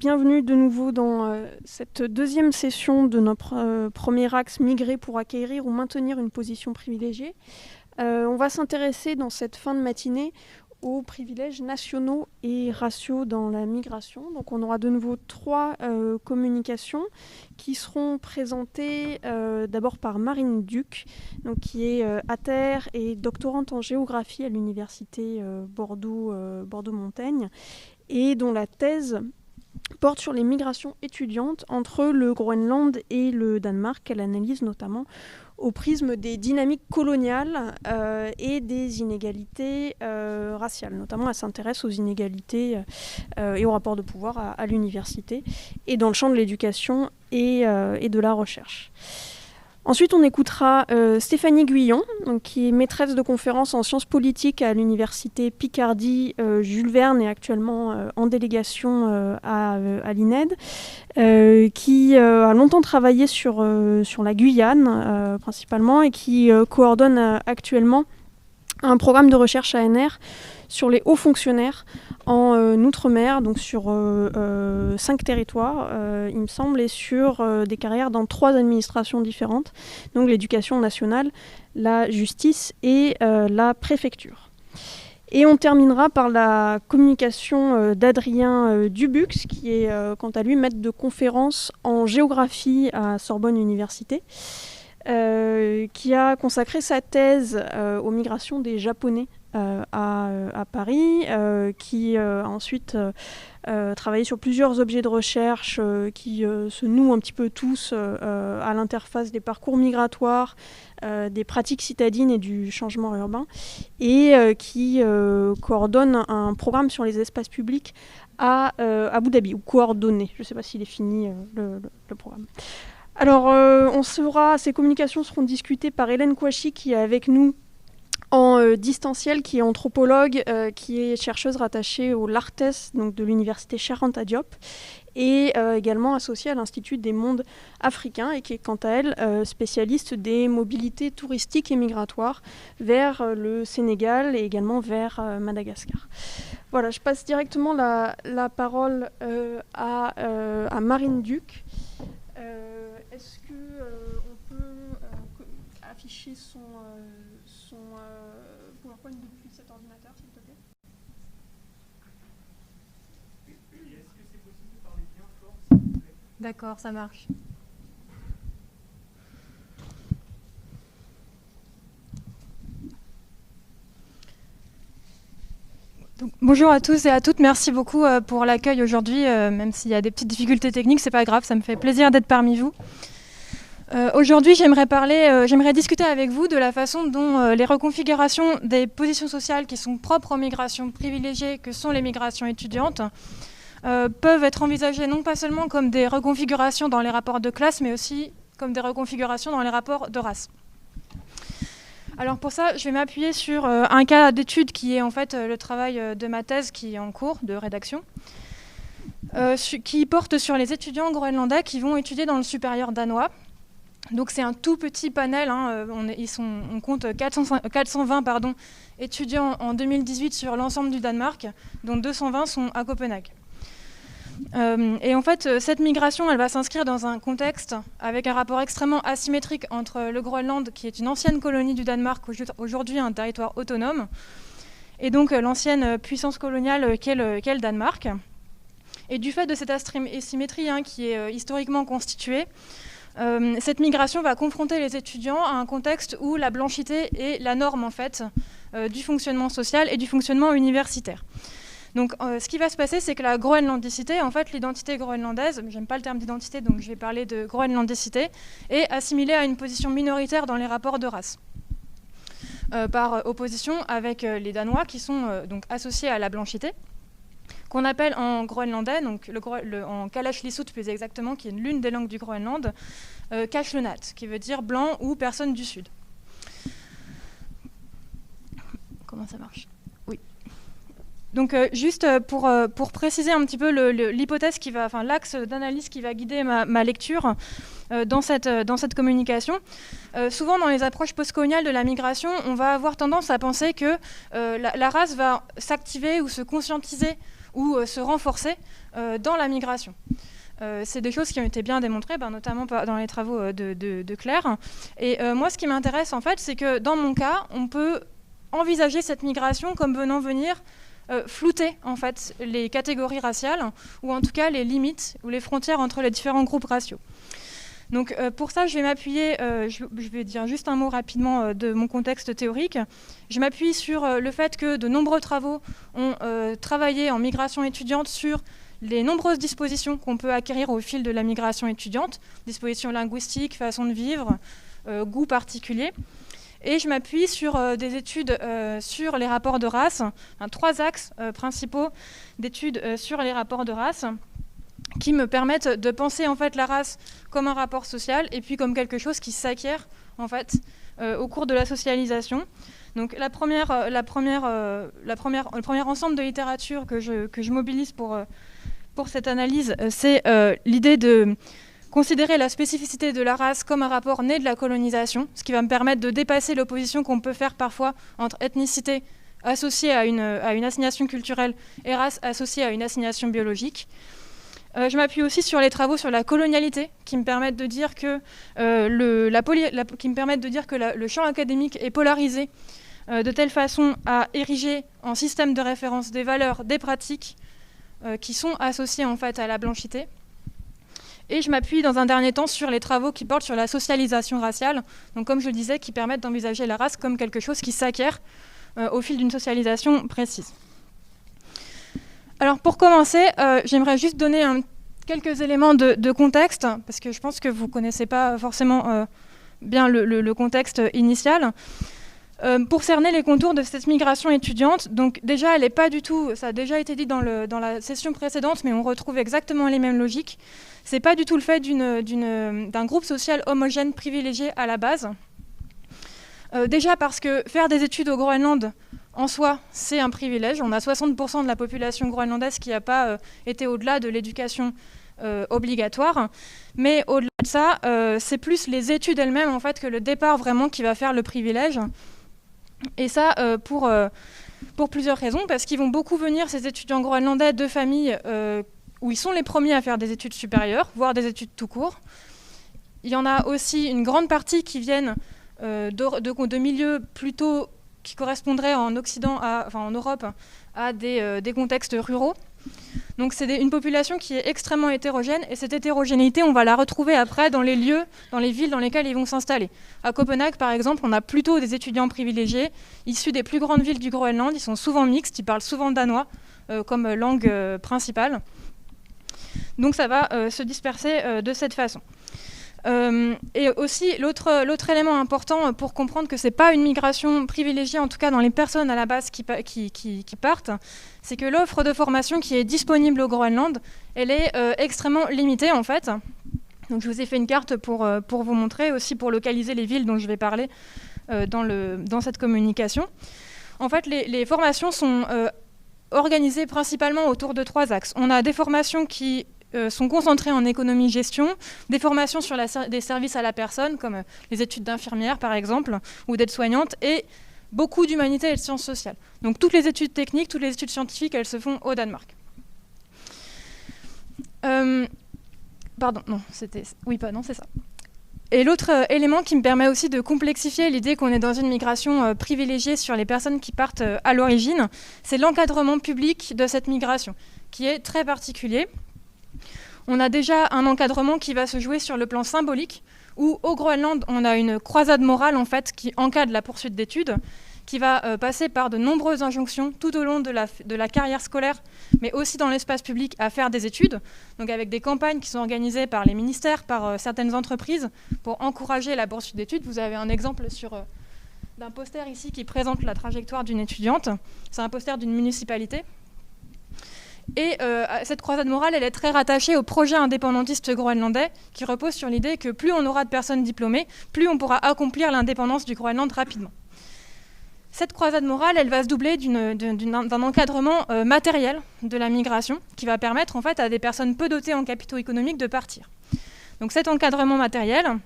bienvenue de nouveau dans cette deuxième session de notre premier axe migrer pour acquérir ou maintenir une position privilégiée. On va s'intéresser dans cette fin de matinée aux privilèges nationaux et raciaux dans la migration. Donc on aura de nouveau trois communications qui seront présentées d'abord par Marine Duc, donc, qui est ATER et doctorante en géographie à l'université Bordeaux-Montaigne, et dont la thèse porte sur les migrations étudiantes entre le Groenland et le Danemark, qu'elle analyse notamment au prisme des dynamiques coloniales et des inégalités raciales. Notamment, elle s'intéresse aux inégalités et au rapport de pouvoir à l'université et dans le champ de l'éducation et de la recherche. Ensuite, on écoutera Stéphanie Guyon, donc, qui est maîtresse de conférences en sciences politiques à l'université Picardie Jules Verne et actuellement en délégation à l'INED, qui a longtemps travaillé sur la Guyane principalement et qui coordonne actuellement un programme de recherche ANR sur les hauts fonctionnaires en Outre-mer, donc sur 5 territoires, il me semble, et sur des carrières dans 3 administrations différentes, donc l'éducation nationale, la justice et la préfecture. Et on terminera par la communication d'Adrien Dubux, qui est quant à lui maître de conférence en géographie à Sorbonne Université, qui a consacré sa thèse aux migrations des Japonais à Paris, qui a ensuite travaillé sur plusieurs objets de recherche qui se nouent un petit peu tous à l'interface des parcours migratoires, des pratiques citadines et du changement urbain, et qui coordonne un programme sur les espaces publics à Abu Dhabi, ou coordonné, je ne sais pas s'il est fini le programme. Alors, ces communications seront discutées par Hélène Kouachi, qui est avec nous en distanciel, qui est anthropologue, qui est chercheuse rattachée au LARTES, donc de l'université Cheikh Anta Diop, et également associée à l'Institut des mondes africains, et qui est quant à elle spécialiste des mobilités touristiques et migratoires vers le Sénégal et également vers Madagascar. Voilà, je passe directement la parole à Marine Duc. Est-ce qu'on peut afficher son PowerPoint depuis cet ordinateur, s'il te plaît? Et est-ce que c'est possible de parler bien fort, s'il vous plaît? D'accord, ça marche. Donc, bonjour à tous et à toutes, merci beaucoup pour l'accueil aujourd'hui, même s'il y a des petites difficultés techniques, c'est pas grave, ça me fait plaisir d'être parmi vous. Aujourd'hui, j'aimerais discuter avec vous de la façon dont les reconfigurations des positions sociales qui sont propres aux migrations privilégiées, que sont les migrations étudiantes, peuvent être envisagées non pas seulement comme des reconfigurations dans les rapports de classe, mais aussi comme des reconfigurations dans les rapports de race. Alors pour ça, je vais m'appuyer sur un cas d'étude qui est en fait le travail de ma thèse qui est en cours de rédaction, qui porte sur les étudiants groenlandais qui vont étudier dans le supérieur danois. Donc c'est un tout petit panel, hein, on compte 420 étudiants en 2018 sur l'ensemble du Danemark, dont 220 sont à Copenhague. Et en fait, cette migration, elle va s'inscrire dans un contexte avec un rapport extrêmement asymétrique entre le Groenland, qui est une ancienne colonie du Danemark, aujourd'hui un territoire autonome, et donc l'ancienne puissance coloniale qu'est le Danemark. Et du fait de cette asymétrie qui est historiquement constituée, cette migration va confronter les étudiants à un contexte où la blanchité est la norme en fait, du fonctionnement social et du fonctionnement universitaire. Donc ce qui va se passer, c'est que la groenlandicité, en fait l'identité groenlandaise, j'aime pas le terme d'identité donc je vais parler de groenlandicité, est assimilée à une position minoritaire dans les rapports de race. Par opposition avec les Danois qui sont donc associés à la blanchité, qu'on appelle en groenlandais, donc en kalaallisut plus exactement, qui est l'une des langues du Groenland, Kashlunat, qui veut dire blanc ou personne du Sud. Comment ça marche? Oui. Donc juste pour préciser un petit peu l'hypothèse l'axe d'analyse qui va guider ma lecture dans cette communication. Souvent dans les approches postcoloniales de la migration, on va avoir tendance à penser que la race va s'activer ou se conscientiser ou se renforcer dans la migration. C'est des choses qui ont été bien démontrées, notamment dans les travaux de Claire. Et moi, ce qui m'intéresse, en fait, c'est que dans mon cas, on peut envisager cette migration comme venant venir flouter, en fait, les catégories raciales, ou en tout cas les limites ou les frontières entre les différents groupes raciaux. Donc pour ça, je vais m'appuyer, je vais dire juste un mot rapidement de mon contexte théorique. Je m'appuie sur le fait que de nombreux travaux ont travaillé en migration étudiante sur les nombreuses dispositions qu'on peut acquérir au fil de la migration étudiante, dispositions linguistiques, façon de vivre, goûts particuliers. Et je m'appuie sur des études sur les rapports de race, 3 axes principaux d'études sur les rapports de race, qui me permettent de penser en fait la race comme un rapport social et puis comme quelque chose qui s'acquiert en fait au cours de la socialisation. Donc le premier ensemble de littérature que je mobilise pour cette analyse, c'est l'idée de considérer la spécificité de la race comme un rapport né de la colonisation, ce qui va me permettre de dépasser l'opposition qu'on peut faire parfois entre ethnicité associée à une assignation culturelle et race associée à une assignation biologique. Je m'appuie aussi sur les travaux sur la colonialité qui me permettent de dire que le champ académique est polarisé de telle façon à ériger en système de référence des valeurs, des pratiques qui sont associées en fait à la blanchité. Et je m'appuie dans un dernier temps sur les travaux qui portent sur la socialisation raciale, donc comme je le disais, qui permettent d'envisager la race comme quelque chose qui s'acquiert au fil d'une socialisation précise. Alors pour commencer, j'aimerais juste donner quelques éléments de contexte, parce que je pense que vous ne connaissez pas forcément bien le contexte initial. Pour cerner les contours de cette migration étudiante, donc déjà elle n'est pas du tout, ça a déjà été dit dans la session précédente, mais on retrouve exactement les mêmes logiques. C'est pas du tout le fait d'un groupe social homogène privilégié à la base. Déjà parce que faire des études au Groenland, en soi, c'est un privilège. On a 60% de la population groenlandaise qui n'a pas été au-delà de l'éducation obligatoire. Mais au-delà de ça, c'est plus les études elles-mêmes en fait, que le départ vraiment qui va faire le privilège. Et ça, pour plusieurs raisons, parce qu'ils vont beaucoup venir, ces étudiants groenlandais, de familles où ils sont les premiers à faire des études supérieures, voire des études tout court. Il y en a aussi une grande partie qui viennent de milieux plutôt qui correspondraient en Europe à des contextes ruraux. Donc c'est une population qui est extrêmement hétérogène, et cette hétérogénéité, on va la retrouver après dans les lieux, dans les villes dans lesquelles ils vont s'installer. À Copenhague, par exemple, on a plutôt des étudiants privilégiés, issus des plus grandes villes du Groenland. Ils sont souvent mixtes, ils parlent souvent danois comme langue principale. Donc ça va se disperser de cette façon. Et aussi, l'autre élément important pour comprendre que ce n'est pas une migration privilégiée, en tout cas dans les personnes à la base qui partent, c'est que l'offre de formation qui est disponible au Groenland, elle est extrêmement limitée en fait. Donc je vous ai fait une carte pour vous montrer, aussi pour localiser les villes dont je vais parler dans cette communication. En fait, les formations sont organisées principalement autour de 3 axes. On a des formations qui sont concentrées en économie-gestion, des formations sur des services à la personne, comme les études d'infirmière par exemple, ou d'aide-soignante, et beaucoup d'humanité et de sciences sociales. Donc toutes les études techniques, toutes les études scientifiques, elles se font au Danemark. C'est ça. Et l'autre élément qui me permet aussi de complexifier l'idée qu'on est dans une migration privilégiée sur les personnes qui partent à l'origine, c'est l'encadrement public de cette migration, qui est très particulier. On a déjà un encadrement qui va se jouer sur le plan symbolique, où au Groenland, on a une croisade morale en fait, qui encadre la poursuite d'études, qui va passer par de nombreuses injonctions tout au long de la carrière scolaire, mais aussi dans l'espace public à faire des études, donc avec des campagnes qui sont organisées par les ministères, par certaines entreprises, pour encourager la poursuite d'études. Vous avez un exemple d'un poster ici qui présente la trajectoire d'une étudiante. C'est un poster d'une municipalité. Et cette croisade morale, elle est très rattachée au projet indépendantiste groenlandais, qui repose sur l'idée que plus on aura de personnes diplômées, plus on pourra accomplir l'indépendance du Groenland rapidement. Cette croisade morale, elle va se doubler d'un encadrement matériel de la migration, qui va permettre en fait à des personnes peu dotées en capitaux économiques de partir. Donc cet encadrement matériel,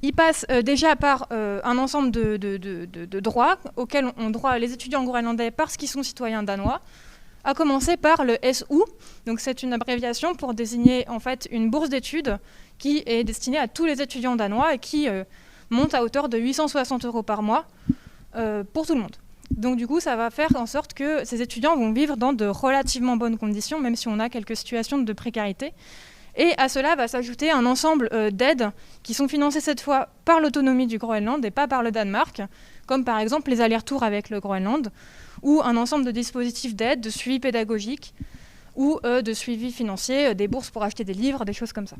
il passe déjà par un ensemble de droits auxquels ont droit les étudiants groenlandais parce qu'ils sont citoyens danois. à commencer par le SU. Donc c'est une abréviation pour désigner en fait une bourse d'études qui est destinée à tous les étudiants danois et qui monte à hauteur de 860 € par mois pour tout le monde. Donc du coup, ça va faire en sorte que ces étudiants vont vivre dans de relativement bonnes conditions, même si on a quelques situations de précarité. Et à cela va s'ajouter un ensemble d'aides qui sont financées cette fois par l'autonomie du Groenland et pas par le Danemark, comme par exemple les allers-retours avec le Groenland, ou un ensemble de dispositifs d'aide, de suivi pédagogique, ou de suivi financier, des bourses pour acheter des livres, des choses comme ça.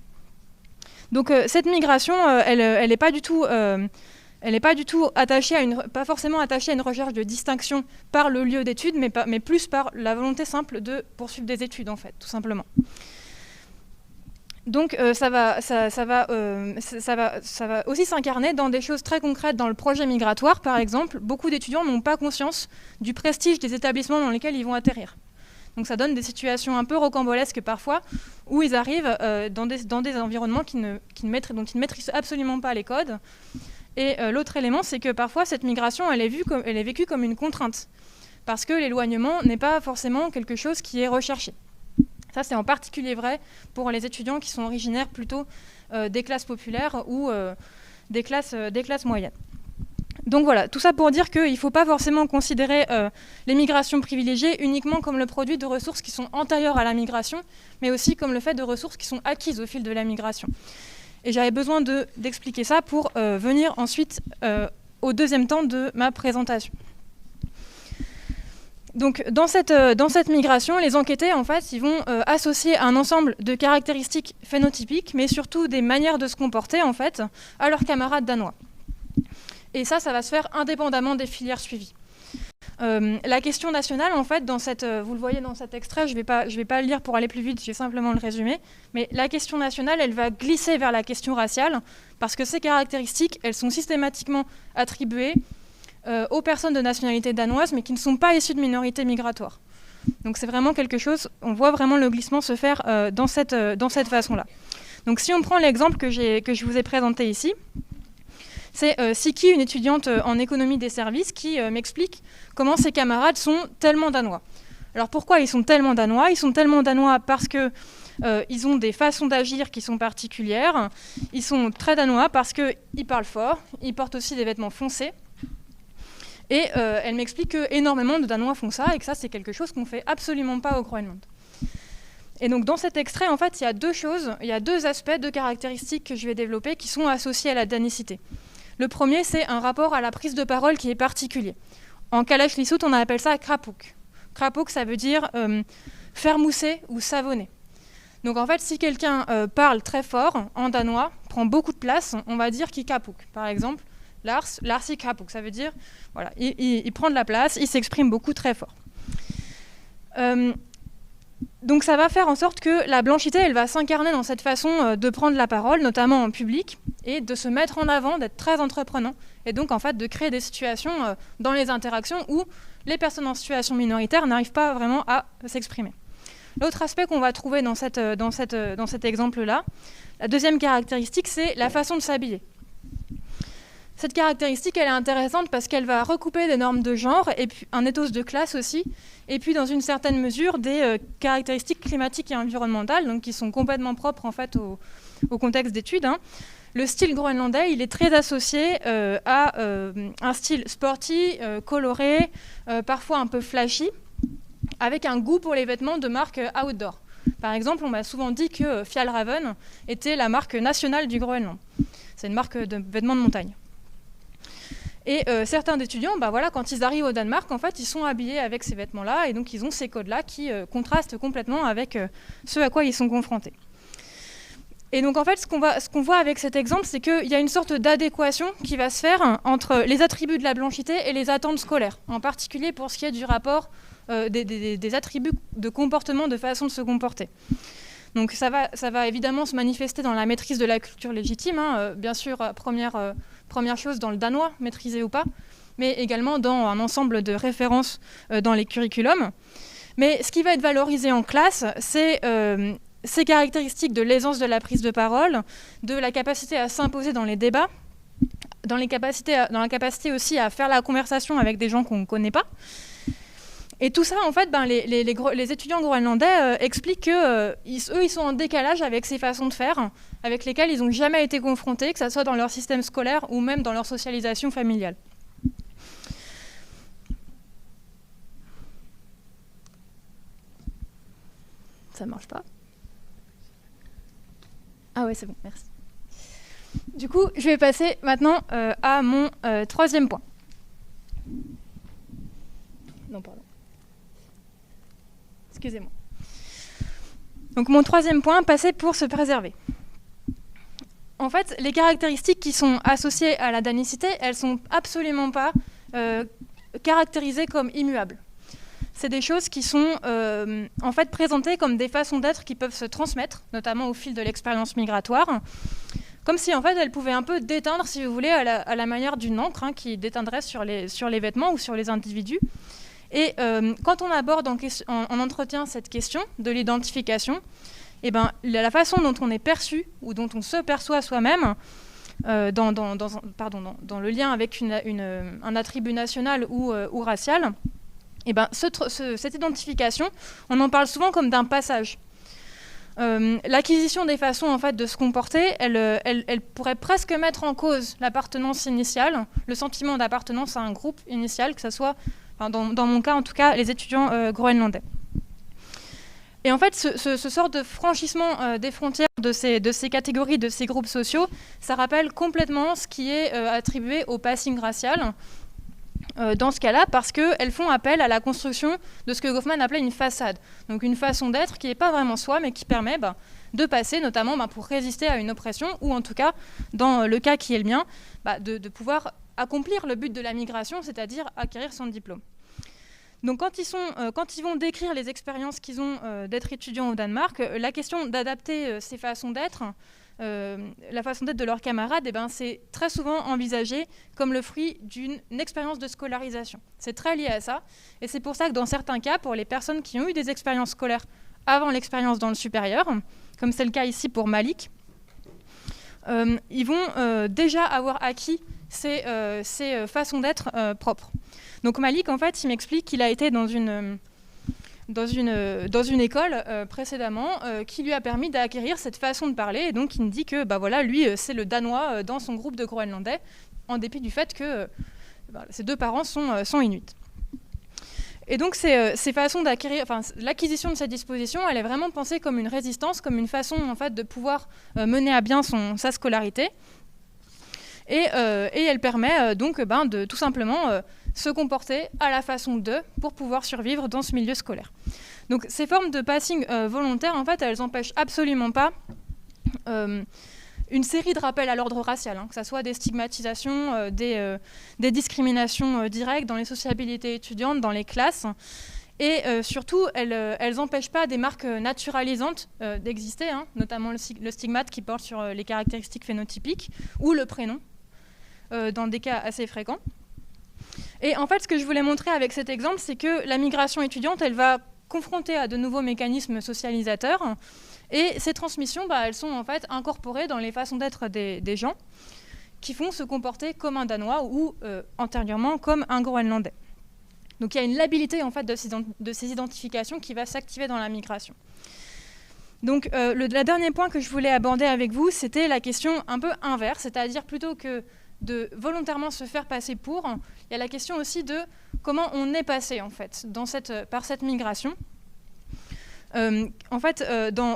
Donc cette migration, elle n'est pas du tout... Elle n'est pas du tout attachée pas forcément attachée à une recherche de distinction par le lieu d'études, mais plus par la volonté simple de poursuivre des études, en fait, tout simplement. Donc ça va aussi s'incarner dans des choses très concrètes dans le projet migratoire, par exemple. Beaucoup d'étudiants n'ont pas conscience du prestige des établissements dans lesquels ils vont atterrir. Donc ça donne des situations un peu rocambolesques parfois, où ils arrivent dans des environnements dont ils ne maîtrisent absolument pas les codes. Et l'autre élément, c'est que parfois, cette migration, elle est vécue comme une contrainte, parce que l'éloignement n'est pas forcément quelque chose qui est recherché. Ça, c'est en particulier vrai pour les étudiants qui sont originaires plutôt des classes populaires ou des classes moyennes. Donc voilà, tout ça pour dire qu'il ne faut pas forcément considérer les migrations privilégiées uniquement comme le produit de ressources qui sont antérieures à la migration, mais aussi comme le fait de ressources qui sont acquises au fil de la migration. Et j'avais besoin d'expliquer ça pour venir ensuite au deuxième temps de ma présentation. Donc dans cette migration, les enquêtés, en fait, ils vont associer un ensemble de caractéristiques phénotypiques, mais surtout des manières de se comporter, en fait, à leurs camarades danois. Et ça va se faire indépendamment des filières suivies. La question nationale, en fait, vous le voyez dans cet extrait, je vais pas le lire pour aller plus vite, je vais simplement le résumer, mais la question nationale, elle va glisser vers la question raciale, parce que ces caractéristiques, elles sont systématiquement attribuées aux personnes de nationalité danoise, mais qui ne sont pas issues de minorités migratoires. Donc c'est vraiment quelque chose, on voit vraiment le glissement se faire dans cette façon-là. Donc si on prend l'exemple que je vous ai présenté ici, c'est Siki, une étudiante en économie des services, qui m'explique comment ses camarades sont tellement danois. Alors pourquoi ils sont tellement danois ? Ils sont tellement danois parce qu'ils ont des façons d'agir qui sont particulières. Ils sont très danois parce qu'ils parlent fort, ils portent aussi des vêtements foncés. Et elle m'explique qu'énormément de Danois font ça et que ça, c'est quelque chose qu'on ne fait absolument pas au Groenland. Et donc dans cet extrait, en fait, il y a deux choses, il y a deux aspects, deux caractéristiques que je vais développer qui sont associés à la danicité. Le premier, c'est un rapport à la prise de parole qui est particulier. En Kalaallisut, on appelle ça krapuk. Krapuk, ça veut dire faire mousser ou savonner. Donc en fait, si quelqu'un parle très fort en danois, prend beaucoup de place, on va dire qu'il kapuk. Par exemple, Larsi krapuk, ça veut dire, voilà, il prend de la place, il s'exprime beaucoup très fort. Donc ça va faire en sorte que la blanchité, elle va s'incarner dans cette façon de prendre la parole, notamment en public, et de se mettre en avant, d'être très entreprenant, et donc en fait de créer des situations dans les interactions où les personnes en situation minoritaire n'arrivent pas vraiment à s'exprimer. L'autre aspect qu'on va trouver dans cet exemple-là, la deuxième caractéristique, c'est la façon de s'habiller. Cette caractéristique, elle est intéressante parce qu'elle va recouper des normes de genre, et puis un ethos de classe aussi, et puis dans une certaine mesure des caractéristiques climatiques et environnementales, donc qui sont complètement propres en fait au contexte d'études. Le style groenlandais, il est très associé à un style sporty, coloré, parfois un peu flashy, avec un goût pour les vêtements de marque outdoor. Par exemple, on m'a souvent dit que Fjallraven était la marque nationale du Groenland. C'est une marque de vêtements de montagne. Et certains étudiants, quand ils arrivent au Danemark, en fait, ils sont habillés avec ces vêtements-là, et donc ils ont ces codes-là qui contrastent complètement avec ce à quoi ils sont confrontés. Et donc en fait, ce qu'on voit avec cet exemple, c'est qu'il y a une sorte d'adéquation qui va se faire entre les attributs de la blanchité et les attentes scolaires, en particulier pour ce qui est du rapport des attributs de comportement, de façon de se comporter. Donc ça va évidemment se manifester dans la maîtrise de la culture légitime, bien sûr, première chose dans le danois, maîtrisé ou pas, mais également dans un ensemble de références dans les curriculums. Mais ce qui va être valorisé en classe, c'est ces caractéristiques de l'aisance de la prise de parole, de la capacité à s'imposer dans les débats, dans la capacité aussi à faire la conversation avec des gens qu'on ne connaît pas, Et tout ça, en fait, les étudiants groenlandais expliquent qu'eux, ils sont en décalage avec ces façons de faire, avec lesquelles ils n'ont jamais été confrontés, que ce soit dans leur système scolaire ou même dans leur socialisation familiale. Ça ne marche pas. Ah ouais, c'est bon, merci. Du coup, je vais passer maintenant à mon troisième point. Non, pardon. Excusez-moi. Donc mon troisième point, passer pour se préserver. En fait, les caractéristiques qui sont associées à la danicité, elles ne sont absolument pas caractérisées comme immuables. C'est des choses qui sont en fait présentées comme des façons d'être qui peuvent se transmettre, notamment au fil de l'expérience migratoire, comme si en fait elles pouvaient un peu déteindre, si vous voulez, à la manière d'une encre qui déteindrait sur les vêtements ou sur les individus. Et quand on aborde en entretien cette question de l'identification, eh ben, la façon dont on est perçu ou dont on se perçoit soi-même dans le lien avec un attribut national ou racial, eh ben, cette identification, on en parle souvent comme d'un passage. L'acquisition des façons en fait, de se comporter, elle pourrait presque mettre en cause l'appartenance initiale, le sentiment d'appartenance à un groupe initial, que ce soit, dans mon cas en tout cas, les étudiants groenlandais. Et en fait, ce sort de franchissement des frontières de ces catégories, de ces groupes sociaux, ça rappelle complètement ce qui est attribué au passing racial, dans ce cas-là, parce qu'elles font appel à la construction de ce que Goffman appelait une façade. Donc une façon d'être qui n'est pas vraiment soi, mais qui permet de passer, notamment pour résister à une oppression, ou en tout cas, dans le cas qui est le mien, de pouvoir accomplir le but de la migration, c'est-à-dire acquérir son diplôme. Donc quand ils vont décrire les expériences qu'ils ont d'être étudiants au Danemark, la question d'adapter ces façons d'être, la façon d'être de leurs camarades, c'est très souvent envisagé comme le fruit d'une expérience de scolarisation. C'est très lié à ça, et c'est pour ça que dans certains cas, pour les personnes qui ont eu des expériences scolaires avant l'expérience dans le supérieur, comme c'est le cas ici pour Malik, ils vont déjà avoir acquis ces façons d'être propres. Donc Malik, en fait, il m'explique qu'il a été dans une école précédemment qui lui a permis d'acquérir cette façon de parler. Et donc, il me dit que lui, c'est le danois dans son groupe de groenlandais, en dépit du fait que ses deux parents sont inuits. Et donc, ces façons d'acquérir, l'acquisition de cette disposition, elle est vraiment pensée comme une résistance, comme une façon en fait, de pouvoir mener à bien sa scolarité. Et elle permet donc de tout simplement se comporter à la façon d'eux pour pouvoir survivre dans ce milieu scolaire. Donc ces formes de passing volontaire, en fait, elles n'empêchent absolument pas une série de rappels à l'ordre racial, que ce soit des stigmatisations, des discriminations directes dans les sociabilités étudiantes, dans les classes. Et surtout, elles n'empêchent pas des marques naturalisantes d'exister, notamment le stigmate qui porte sur les caractéristiques phénotypiques ou le prénom, dans des cas assez fréquents. Et en fait, ce que je voulais montrer avec cet exemple, c'est que la migration étudiante, elle va confronter à de nouveaux mécanismes socialisateurs. Et ces transmissions, elles sont en fait incorporées dans les façons d'être des gens qui font se comporter comme un Danois ou antérieurement comme un Groenlandais. Donc il y a une labilité en fait, de ces identifications qui va s'activer dans la migration. Donc le dernier point que je voulais aborder avec vous, c'était la question un peu inverse, c'est-à-dire plutôt que de volontairement se faire passer pour, il y a la question aussi de comment on est passé en fait, par cette migration. En fait,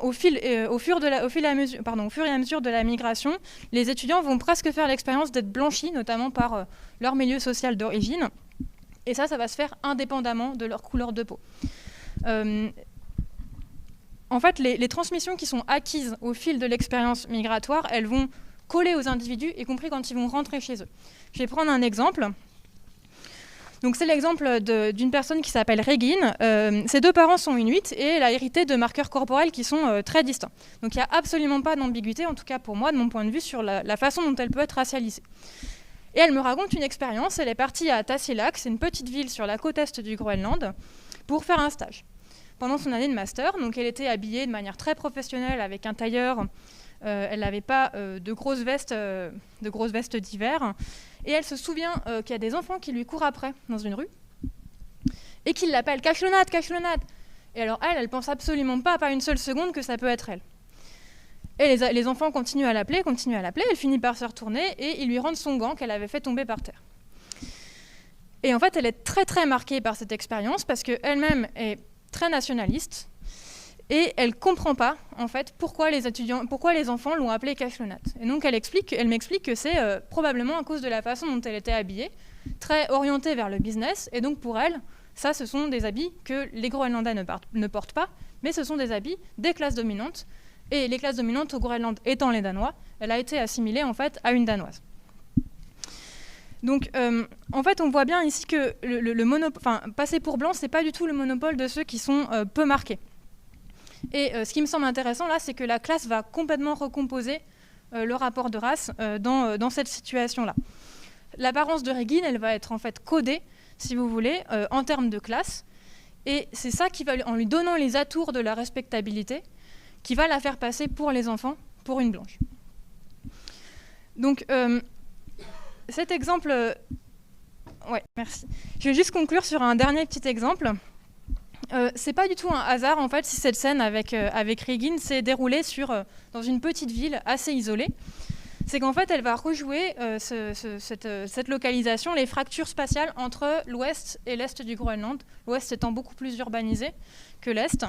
au fur et à mesure de la migration, les étudiants vont presque faire l'expérience d'être blanchis, notamment par leur milieu social d'origine. Et ça va se faire indépendamment de leur couleur de peau. En fait, les transmissions qui sont acquises au fil de l'expérience migratoire, elles vont coller aux individus, y compris quand ils vont rentrer chez eux. Je vais prendre un exemple. Donc, c'est l'exemple d'une personne qui s'appelle Regine. Ses deux parents sont inuits et elle a hérité de marqueurs corporels qui sont très distincts. Donc, il n'y a absolument pas d'ambiguïté, en tout cas pour moi, de mon point de vue, sur la façon dont elle peut être racialisée. Et elle me raconte une expérience. Elle est partie à Tasiilaq, c'est une petite ville sur la côte est du Groenland, pour faire un stage. Pendant son année de master, donc elle était habillée de manière très professionnelle avec un tailleur. Elle n'avait pas de grosses vestes d'hiver. Et elle se souvient qu'il y a des enfants qui lui courent après dans une rue. et qu'il l'appelle Cachelonade, Cachelonade. Et alors elle pense absolument pas une seule seconde que ça peut être elle. Et les enfants continuent à l'appeler, elle finit par se retourner et ils lui rendent son gant qu'elle avait fait tomber par terre. Et en fait, elle est très très marquée par cette expérience parce qu'elle-même est très nationaliste et elle comprend pas en fait pourquoi les enfants l'ont appelée Cachelonade. Et donc elle m'explique que c'est probablement à cause de la façon dont elle était habillée, très orientée vers le business, et donc pour elle, ça ce sont des habits que les Groenlandais ne portent pas, mais ce sont des habits des classes dominantes. Et les classes dominantes au Groenland étant les Danois, elle a été assimilée en fait à une Danoise. Donc en fait on voit bien ici que passer pour blanc, c'est pas du tout le monopole de ceux qui sont peu marqués. Et ce qui me semble intéressant là, c'est que la classe va complètement recomposer le rapport de race dans cette situation-là. L'apparence de Regine, elle va être en fait codée, si vous voulez, en termes de classe. Et c'est ça qui va, en lui donnant les atours de la respectabilité, qui va la faire passer pour les enfants, pour une blanche. Donc, cet exemple... ouais, merci. Je vais juste conclure sur un dernier petit exemple. C'est pas du tout un hasard, en fait, si cette scène avec Regine s'est déroulée dans une petite ville assez isolée. C'est qu'en fait, elle va rejouer cette localisation, les fractures spatiales entre l'ouest et l'est du Groenland, l'ouest étant beaucoup plus urbanisé que l'est.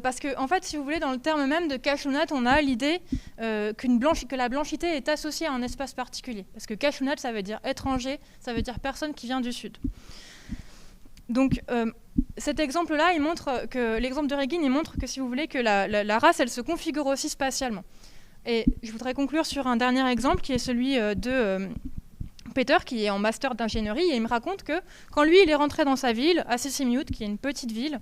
Parce que, en fait, si vous voulez, dans le terme même de Cachelonade, on a l'idée que la blanchité est associée à un espace particulier. Parce que Cachelonade, ça veut dire étranger, ça veut dire personne qui vient du sud. Donc, cet exemple-là, l'exemple de Regine, il montre que, si vous voulez, que la race, elle se configure aussi spatialement. Et je voudrais conclure sur un dernier exemple, qui est celui de Peter, qui est en master d'ingénierie, et il me raconte que, quand lui, il est rentré dans sa ville, à Sisimiut, qui est une petite ville,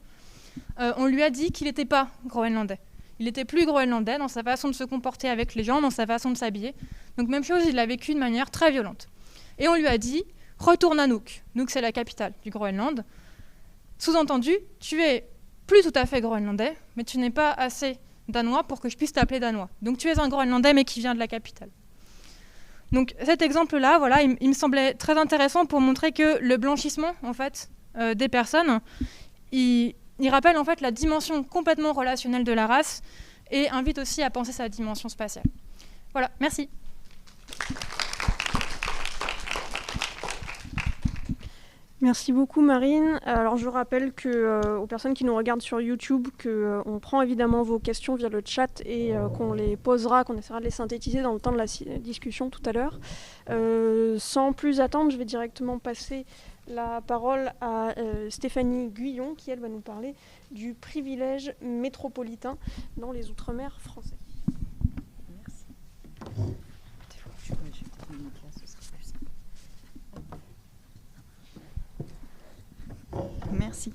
on lui a dit qu'il n'était pas groenlandais. Il n'était plus groenlandais dans sa façon de se comporter avec les gens, dans sa façon de s'habiller. Donc même chose, il l'a vécu de manière très violente. Et on lui a dit, retourne à Nuuk. Nuuk, c'est la capitale du Groenland. Sous-entendu, tu es plus tout à fait groenlandais, mais tu n'es pas assez danois pour que je puisse t'appeler danois. Donc tu es un groenlandais, mais qui vient de la capitale. Donc cet exemple-là, voilà, il me semblait très intéressant pour montrer que le blanchissement, en fait, des personnes, il rappelle en fait la dimension complètement relationnelle de la race et invite aussi à penser sa dimension spatiale. Voilà, merci. Merci beaucoup Marine. Alors je rappelle aux personnes qui nous regardent sur YouTube qu'on prend évidemment vos questions via le chat et qu'on les posera, qu'on essaiera de les synthétiser dans le temps de la discussion tout à l'heure. Sans plus attendre, je vais directement passer la parole à Stéphanie Guyon qui elle va nous parler du privilège métropolitain dans les Outre-mer français. Merci. Merci.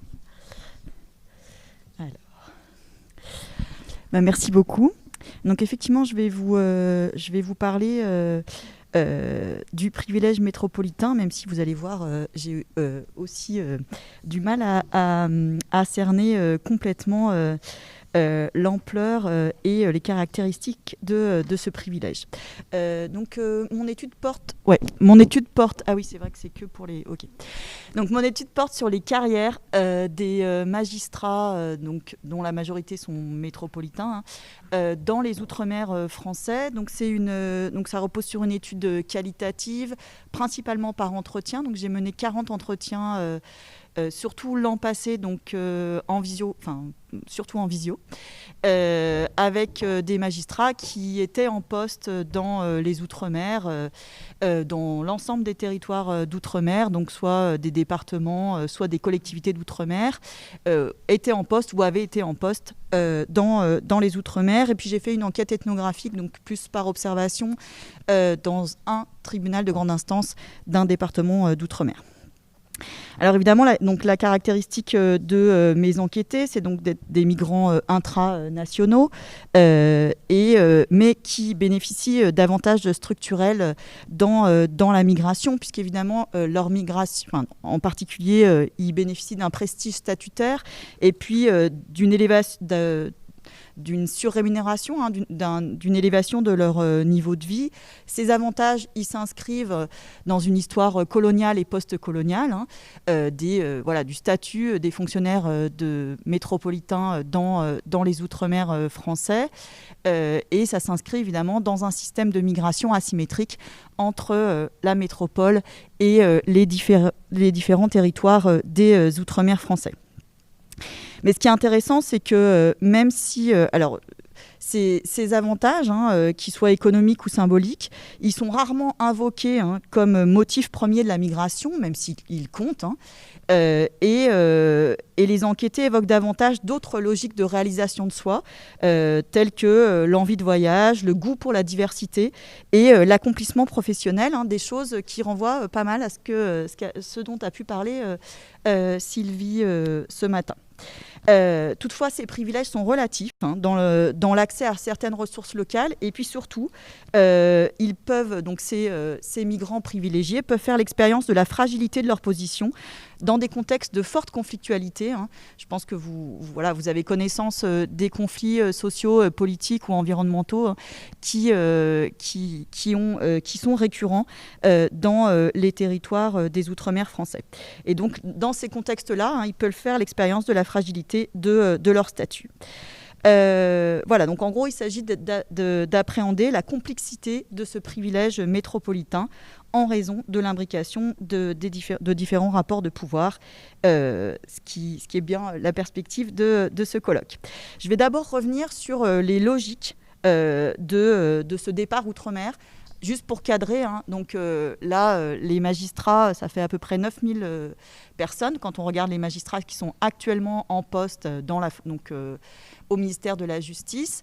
Alors, merci beaucoup. Donc effectivement, je vais vous parler du privilège métropolitain, même si vous allez voir, j'ai aussi du mal à cerner complètement l'ampleur et les caractéristiques de ce privilège. Donc mon étude porte... Ah oui, c'est vrai que c'est que pour les... Ok. Donc mon étude porte sur les carrières des magistrats, dont la majorité sont métropolitains, dans les Outre-mer français. Donc ça repose sur une étude qualitative, principalement par entretien. Donc j'ai mené 40 entretiens surtout l'an passé, donc surtout en visio, avec des magistrats qui étaient en poste dans les Outre-mer, dans l'ensemble des territoires d'Outre-mer, donc soit des départements, soit des collectivités d'Outre-mer, étaient en poste ou avaient été en poste dans les Outre-mer. Et puis j'ai fait une enquête ethnographique, donc plus par observation, dans un tribunal de grande instance d'un département d'Outre-mer. Alors évidemment, la caractéristique de mes enquêtés, c'est donc d'être des migrants intranationaux, mais qui bénéficient d'avantages structurels dans la migration, puisqu'évidemment, leur migration, en particulier, ils bénéficient d'un prestige statutaire et puis d'une élévation d'une surrémunération, d'une élévation de leur niveau de vie. Ces avantages, ils s'inscrivent dans une histoire coloniale et post-coloniale, du statut des fonctionnaires métropolitains dans les outre-mer français. Et ça s'inscrit évidemment dans un système de migration asymétrique entre la métropole et les différents territoires des outre-mer français. Mais ce qui est intéressant, c'est que même si... ces avantages, qu'ils soient économiques ou symboliques, ils sont rarement invoqués comme motif premier de la migration, même s'ils comptent. Et les enquêtés évoquent davantage d'autres logiques de réalisation de soi, telles que l'envie de voyage, le goût pour la diversité et l'accomplissement professionnel, des choses qui renvoient pas mal à ce dont a pu parler Sylvie ce matin. Toutefois, ces privilèges sont relatifs dans l'accès à certaines ressources locales, et puis surtout, ils peuvent, donc ces migrants privilégiés peuvent faire l'expérience de la fragilité de leur position dans des contextes de forte conflictualité. Je pense que vous avez connaissance des conflits sociaux, politiques ou environnementaux qui sont récurrents dans les territoires des Outre-mer français. Et donc, dans ces contextes-là, ils peuvent faire l'expérience de la fragilité de leur statut. Donc en gros, il s'agit d'appréhender la complexité de ce privilège métropolitain en raison de l'imbrication de différents rapports de pouvoir, ce qui est bien la perspective de ce colloque. Je vais d'abord revenir sur les logiques de ce départ outre-mer, juste pour cadrer. Donc les magistrats, ça fait à peu près 9000 personnes. Quand on regarde les magistrats qui sont actuellement en poste au ministère de la Justice,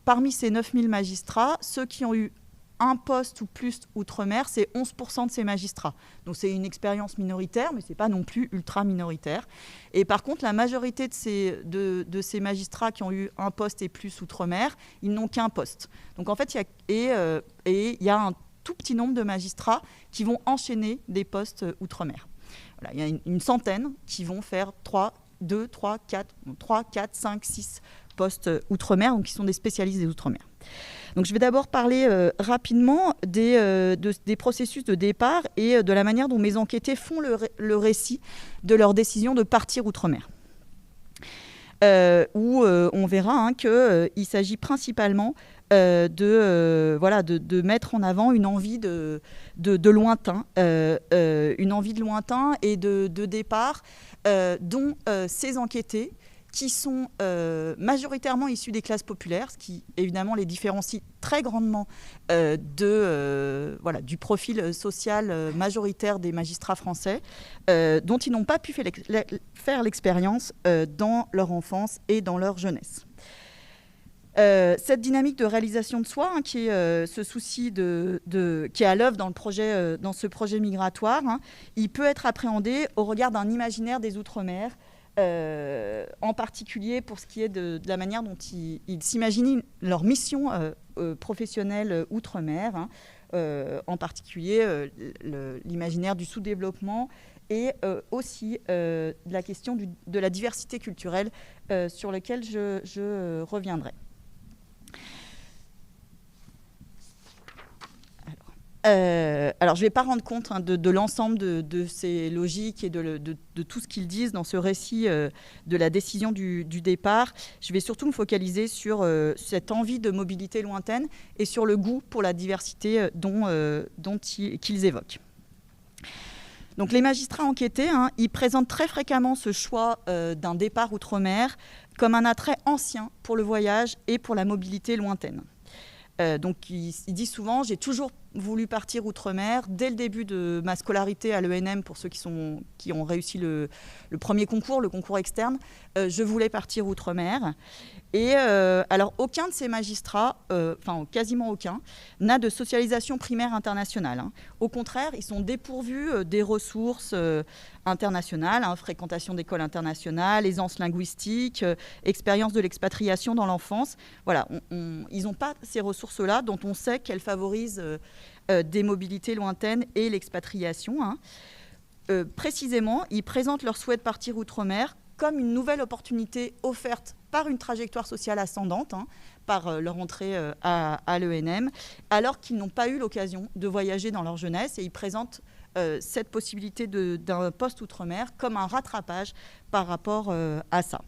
parmi ces 9000 magistrats, ceux qui ont eu un poste ou plus outre-mer, c'est 11% de ces magistrats. Donc c'est une expérience minoritaire, mais ce n'est pas non plus ultra minoritaire. Et par contre, la majorité de ces magistrats qui ont eu un poste et plus outre-mer, ils n'ont qu'un poste. Donc en fait, il y a un tout petit nombre de magistrats qui vont enchaîner des postes outre-mer. Voilà, il y a une centaine qui vont faire 3, 4, 5, 6 postes outre-mer, donc qui sont des spécialistes des outre-mer. Donc je vais d'abord parler rapidement des processus de départ et de la manière dont mes enquêtés font le récit de leur décision de partir outre-mer. Où on verra qu'il s'agit principalement de mettre en avant une envie de lointain, une envie de lointain et de départ dont ces enquêtés, qui sont majoritairement issus des classes populaires, ce qui évidemment les différencie très grandement du profil social majoritaire des magistrats français, dont ils n'ont pas pu faire l'expérience dans leur enfance et dans leur jeunesse. Cette dynamique de réalisation de soi, qui est ce souci qui est à l'œuvre dans ce projet migratoire, il peut être appréhendé au regard d'un imaginaire des Outre-mer, en particulier pour ce qui est de la manière dont ils s'imaginent leur mission professionnelle outre-mer, en particulier l'imaginaire du sous-développement et aussi la question de la diversité culturelle sur laquelle je reviendrai. Alors, je ne vais pas rendre compte de l'ensemble de ces logiques et de tout ce qu'ils disent dans ce récit de la décision du départ. Je vais surtout me focaliser sur cette envie de mobilité lointaine et sur le goût pour la diversité qu'ils évoquent. Donc, les magistrats enquêtés, ils présentent très fréquemment ce choix d'un départ outre-mer comme un attrait ancien pour le voyage et pour la mobilité lointaine. Donc, ils disent souvent « j'ai toujours voulu partir outre-mer dès le début de ma scolarité à l'ENM, pour ceux qui ont réussi le premier concours, le concours externe, je voulais partir outre-mer ». Et alors, aucun de ces magistrats, quasiment aucun, n'a de socialisation primaire internationale. Au contraire, ils sont dépourvus des ressources internationales, fréquentation d'écoles internationales, aisance linguistique, expérience de l'expatriation dans l'enfance. Voilà, ils n'ont pas ces ressources-là dont on sait qu'elles favorisent des mobilités lointaines et l'expatriation. Précisément, ils présentent leur souhait de partir outre-mer comme une nouvelle opportunité offerte par une trajectoire sociale ascendante, par leur entrée à l'ENM, alors qu'ils n'ont pas eu l'occasion de voyager dans leur jeunesse, et ils présentent cette possibilité d'un poste outre-mer comme un rattrapage par rapport à ça.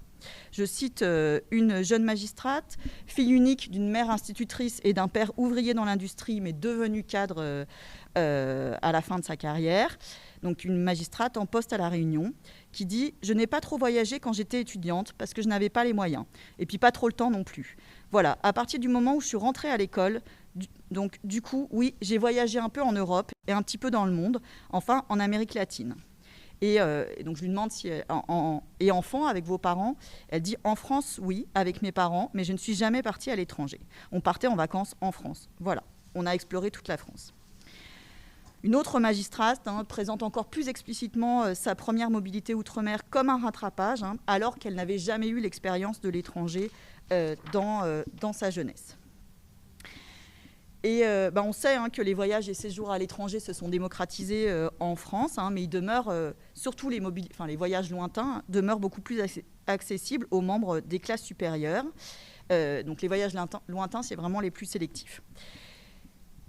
Je cite une jeune magistrate, fille unique d'une mère institutrice et d'un père ouvrier dans l'industrie, mais devenu cadre à la fin de sa carrière. Donc une magistrate en poste à La Réunion, qui dit « Je n'ai pas trop voyagé quand j'étais étudiante parce que je n'avais pas les moyens. Et puis pas trop le temps non plus. Voilà, à partir du moment où je suis rentrée à l'école, donc du coup, oui, j'ai voyagé un peu en Europe et un petit peu dans le monde, enfin en Amérique latine. » Et donc je lui demande si et enfant avec vos parents, elle dit en France oui avec mes parents, mais je ne suis jamais partie à l'étranger. On partait en vacances en France. Voilà, on a exploré toute la France. Une autre magistrate présente encore plus explicitement sa première mobilité outre-mer comme un rattrapage, alors qu'elle n'avait jamais eu l'expérience de l'étranger dans sa jeunesse. Et on sait que les voyages et séjours à l'étranger se sont démocratisés en France, mais ils demeurent, surtout les voyages lointains, demeurent beaucoup plus accessibles aux membres des classes supérieures. Donc les voyages lointains, c'est vraiment les plus sélectifs.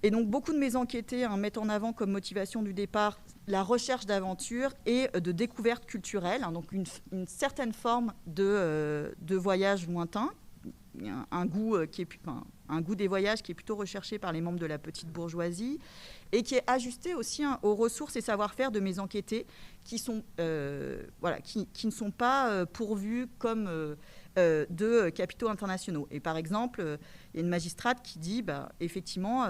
Et donc beaucoup de mes enquêtés mettent en avant comme motivation du départ la recherche d'aventure et de découverte culturelle, donc une certaine forme de voyage lointain, un goût des voyages qui est plutôt recherché par les membres de la petite bourgeoisie et qui est ajusté aussi aux ressources et savoir-faire de mes enquêtés qui ne sont pas pourvus comme de capitaux internationaux. Et par exemple, il y a une magistrate qui dit effectivement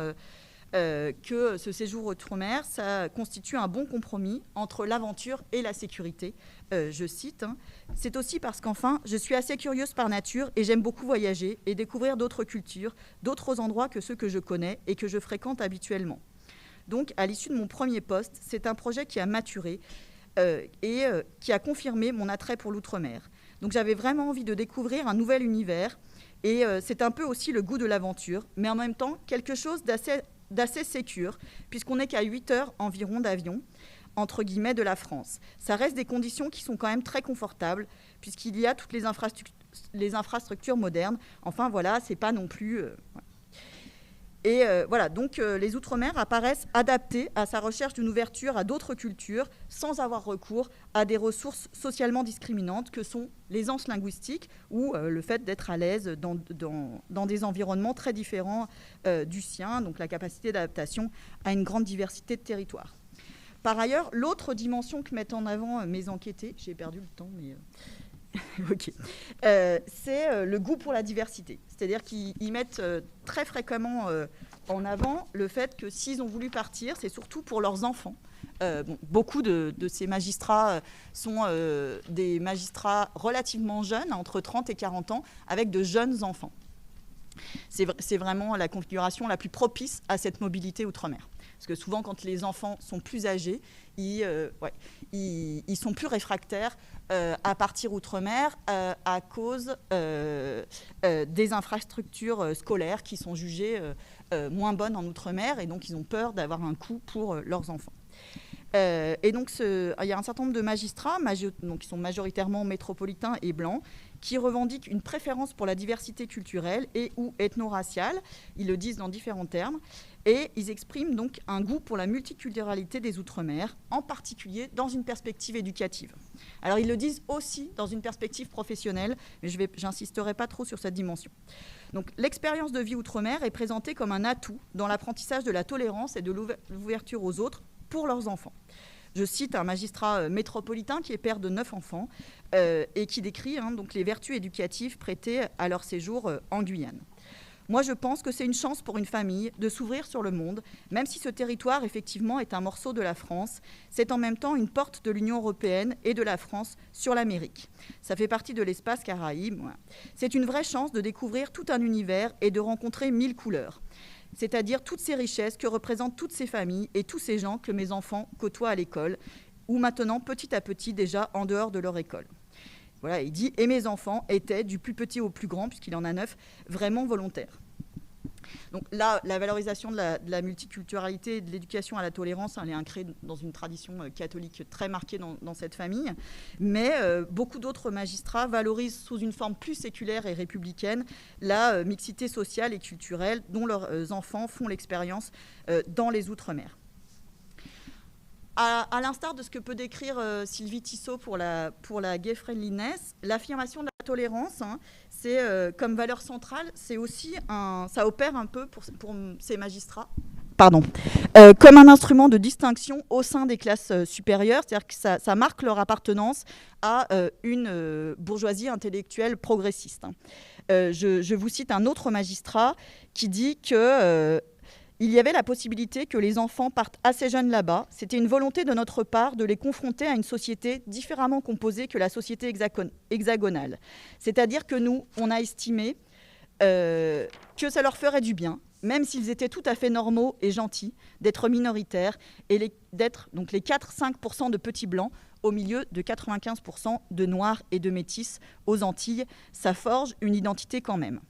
que ce séjour outre-mer, ça constitue un bon compromis entre l'aventure et la sécurité. Je cite, c'est aussi parce qu'enfin, je suis assez curieuse par nature et j'aime beaucoup voyager et découvrir d'autres cultures, d'autres endroits que ceux que je connais et que je fréquente habituellement. Donc, à l'issue de mon premier poste, c'est un projet qui a maturé et qui a confirmé mon attrait pour l'outre-mer. Donc, j'avais vraiment envie de découvrir un nouvel univers et c'est un peu aussi le goût de l'aventure, mais en même temps, quelque chose d'assez sécure, puisqu'on n'est qu'à 8 heures environ d'avion, entre guillemets, de la France. Ça reste des conditions qui sont quand même très confortables, puisqu'il y a toutes les infrastructures modernes. Enfin, voilà, c'est pas non plus... Et voilà, donc les Outre-mer apparaissent adaptés à sa recherche d'une ouverture à d'autres cultures, sans avoir recours à des ressources socialement discriminantes que sont l'aisance linguistique ou le fait d'être à l'aise dans des environnements très différents du sien, donc la capacité d'adaptation à une grande diversité de territoires. Par ailleurs, l'autre dimension que mettent en avant mes enquêtés, j'ai perdu le temps, mais... ok. C'est le goût pour la diversité. C'est-à-dire qu'ils mettent très fréquemment en avant le fait que s'ils ont voulu partir, c'est surtout pour leurs enfants. Beaucoup de ces magistrats sont des magistrats relativement jeunes, entre 30 et 40 ans, avec de jeunes enfants. C'est vraiment la configuration la plus propice à cette mobilité outre-mer. Parce que souvent, quand les enfants sont plus âgés, ils sont plus réfractaires à partir outre-mer à cause des infrastructures scolaires qui sont jugées moins bonnes en outre-mer, et donc ils ont peur d'avoir un coût pour leurs enfants. Et donc, il y a un certain nombre de magistrats, qui sont majoritairement métropolitains et blancs, qui revendiquent une préférence pour la diversité culturelle et ou ethno-raciale. Ils le disent dans différents termes. Et ils expriment donc un goût pour la multiculturalité des Outre-mer, en particulier dans une perspective éducative. Alors, ils le disent aussi dans une perspective professionnelle, mais j'insisterai pas trop sur cette dimension. Donc, l'expérience de vie Outre-mer est présentée comme un atout dans l'apprentissage de la tolérance et de l'ouverture aux autres pour leurs enfants. Je cite un magistrat métropolitain qui est père de 9 enfants et qui décrit donc les vertus éducatives prêtées à leur séjour en Guyane. Moi, je pense que c'est une chance pour une famille de s'ouvrir sur le monde, même si ce territoire, effectivement, est un morceau de la France. C'est en même temps une porte de l'Union européenne et de la France sur l'Amérique. Ça fait partie de l'espace Caraïbe. Voilà. C'est une vraie chance de découvrir tout un univers et de rencontrer 1000 couleurs. C'est-à-dire toutes ces richesses que représentent toutes ces familles et tous ces gens que mes enfants côtoient à l'école, ou maintenant, petit à petit, déjà en dehors de leur école. Voilà, il dit « Et mes enfants étaient, du plus petit au plus grand, puisqu'il en a 9, vraiment volontaires. » Donc là, la valorisation de la multiculturalité et de l'éducation à la tolérance, elle est ancrée dans une tradition catholique très marquée dans cette famille. Mais beaucoup d'autres magistrats valorisent sous une forme plus séculaire et républicaine la mixité sociale et culturelle dont leurs enfants font l'expérience dans les Outre-mer. À l'instar de ce que peut décrire Sylvie Tissot pour la gay friendliness, l'affirmation de la tolérance, c'est comme valeur centrale, c'est aussi ça opère un peu pour ces magistrats. Comme un instrument de distinction au sein des classes supérieures, c'est-à-dire que ça marque leur appartenance à une bourgeoisie intellectuelle progressiste. Je vous cite un autre magistrat qui dit que il y avait la possibilité que les enfants partent assez jeunes là-bas. C'était une volonté de notre part de les confronter à une société différemment composée que la société hexagonale. C'est-à-dire que nous, on a estimé que ça leur ferait du bien, même s'ils étaient tout à fait normaux et gentils, d'être minoritaires et d'être donc les 4-5% de petits blancs au milieu de 95% de noirs et de métis aux Antilles. Ça forge une identité quand même.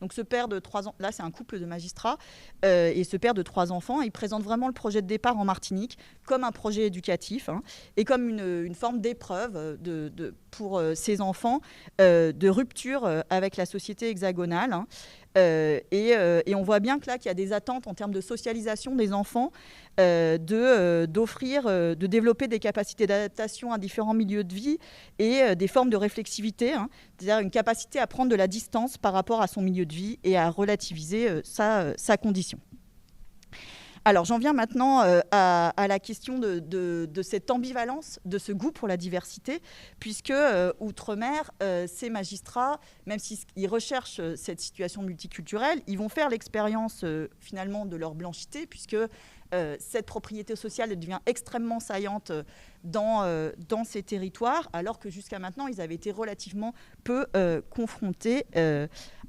Donc ce père de 3 ans, là c'est un couple de magistrats, et ce père de 3 enfants, il présente vraiment le projet de départ en Martinique comme un projet éducatif et comme une forme d'épreuve pour ces enfants de rupture avec la société hexagonale. Et on voit bien que là qu'il y a des attentes en termes de socialisation des enfants, de développer des capacités d'adaptation à différents milieux de vie et des formes de réflexivité, c'est-à-dire une capacité à prendre de la distance par rapport à son milieu de vie et à relativiser sa condition. Alors j'en viens maintenant à la question de cette ambivalence, de ce goût pour la diversité, puisque outre-mer, ces magistrats, même s'ils recherchent cette situation multiculturelle, ils vont faire l'expérience finalement de leur blanchité, puisque cette propriété sociale devient extrêmement saillante dans ces territoires, alors que jusqu'à maintenant, ils avaient été relativement peu confrontés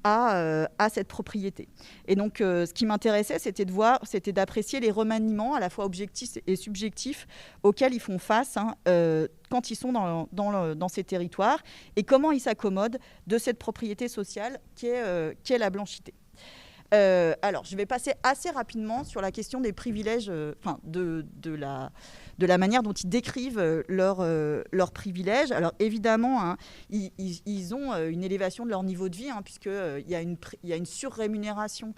à cette propriété. Et donc, ce qui m'intéressait, c'était d'apprécier les remaniements à la fois objectifs et subjectifs auxquels ils font face quand ils sont dans ces territoires et comment ils s'accommodent de cette propriété sociale qui est la blanchité. Alors, je vais passer assez rapidement sur la question des privilèges, de la manière dont ils décrivent leurs privilèges. Alors, évidemment, ils ont une élévation de leur niveau de vie, puisqu'il y a une surrémunération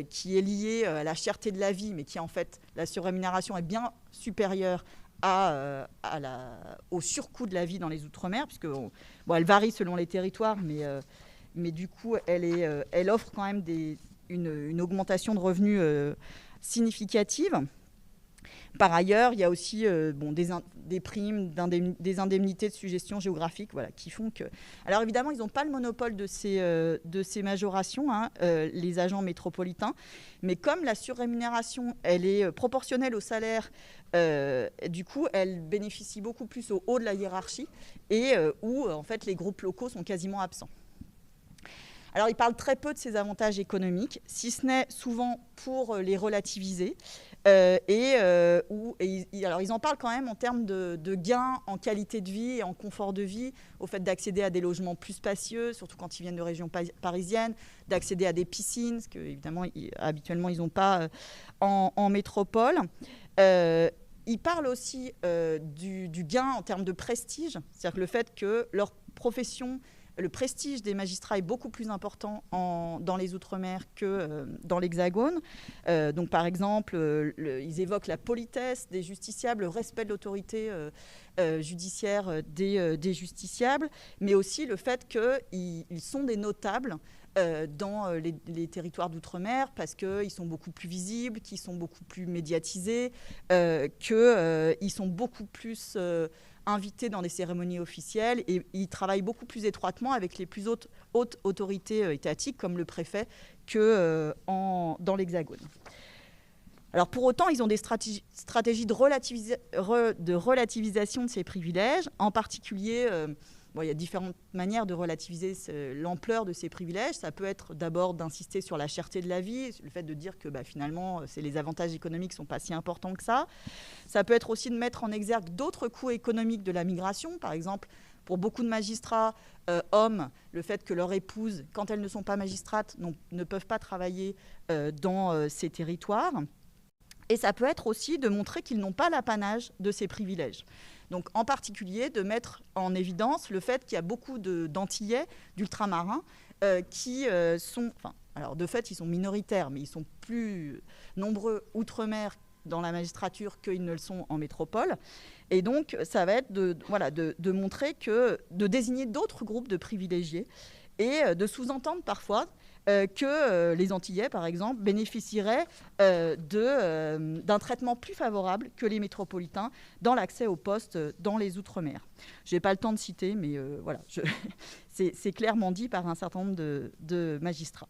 qui est liée à la cherté de la vie, mais qui, en fait, la surrémunération est bien supérieure au surcoût de la vie dans les Outre-mer, puisque elle varie selon les territoires, mais du coup, elle offre quand même une augmentation de revenus significative. Par ailleurs, il y a aussi des primes, des indemnités de suggestion géographique, qui font que... Alors évidemment, ils n'ont pas le monopole de ces majorations, les agents métropolitains, mais comme la surrémunération, elle est proportionnelle au salaire, du coup, elle bénéficie beaucoup plus au haut de la hiérarchie et où, en fait, les groupes locaux sont quasiment absents. Alors, ils parlent très peu de ces avantages économiques, si ce n'est souvent pour les relativiser. Alors, ils en parlent quand même en termes de gains en qualité de vie et en confort de vie, au fait d'accéder à des logements plus spacieux, surtout quand ils viennent de régions parisiennes, d'accéder à des piscines, ce qu'évidemment, habituellement, ils n'ont pas en métropole. Ils parlent aussi du gain en termes de prestige, c'est-à-dire que le fait que leur profession... Le prestige des magistrats est beaucoup plus important dans les Outre-mer que dans l'Hexagone. Donc, par exemple, ils évoquent la politesse des justiciables, le respect de l'autorité judiciaire des justiciables, mais aussi le fait qu'ils sont des notables dans les territoires d'outre-mer parce qu'ils sont beaucoup plus visibles, qu'ils sont beaucoup plus médiatisés, qu'ils sont beaucoup plus invités dans des cérémonies officielles et ils travaillent beaucoup plus étroitement avec les plus hautes autorités étatiques comme le préfet que dans l'Hexagone. Alors pour autant, ils ont des stratégies de relativisation de ces privilèges, en particulier... il y a différentes manières de relativiser l'ampleur de ces privilèges. Ça peut être d'abord d'insister sur la cherté de la vie, le fait de dire que finalement, les avantages économiques ne sont pas si importants que ça. Ça peut être aussi de mettre en exergue d'autres coûts économiques de la migration, par exemple Pour beaucoup de magistrats hommes, le fait que leurs épouses, quand elles ne sont pas magistrates, ne peuvent pas travailler dans ces territoires. Et ça peut être aussi de montrer qu'ils n'ont pas l'apanage de ces privilèges. Donc, en particulier, de mettre en évidence le fait qu'il y a beaucoup d'Antillais, d'ultramarins, qui sont... Alors, de fait, ils sont minoritaires, mais ils sont plus nombreux outre-mer dans la magistrature qu'ils ne le sont en métropole. Et donc, ça va être de montrer de désigner d'autres groupes de privilégiés et de sous-entendre parfois que les Antillais, par exemple, bénéficieraient d'un traitement plus favorable que les métropolitains dans l'accès aux postes dans les Outre-mer. Je n'ai pas le temps de citer, mais voilà, c'est clairement dit par un certain nombre de magistrats.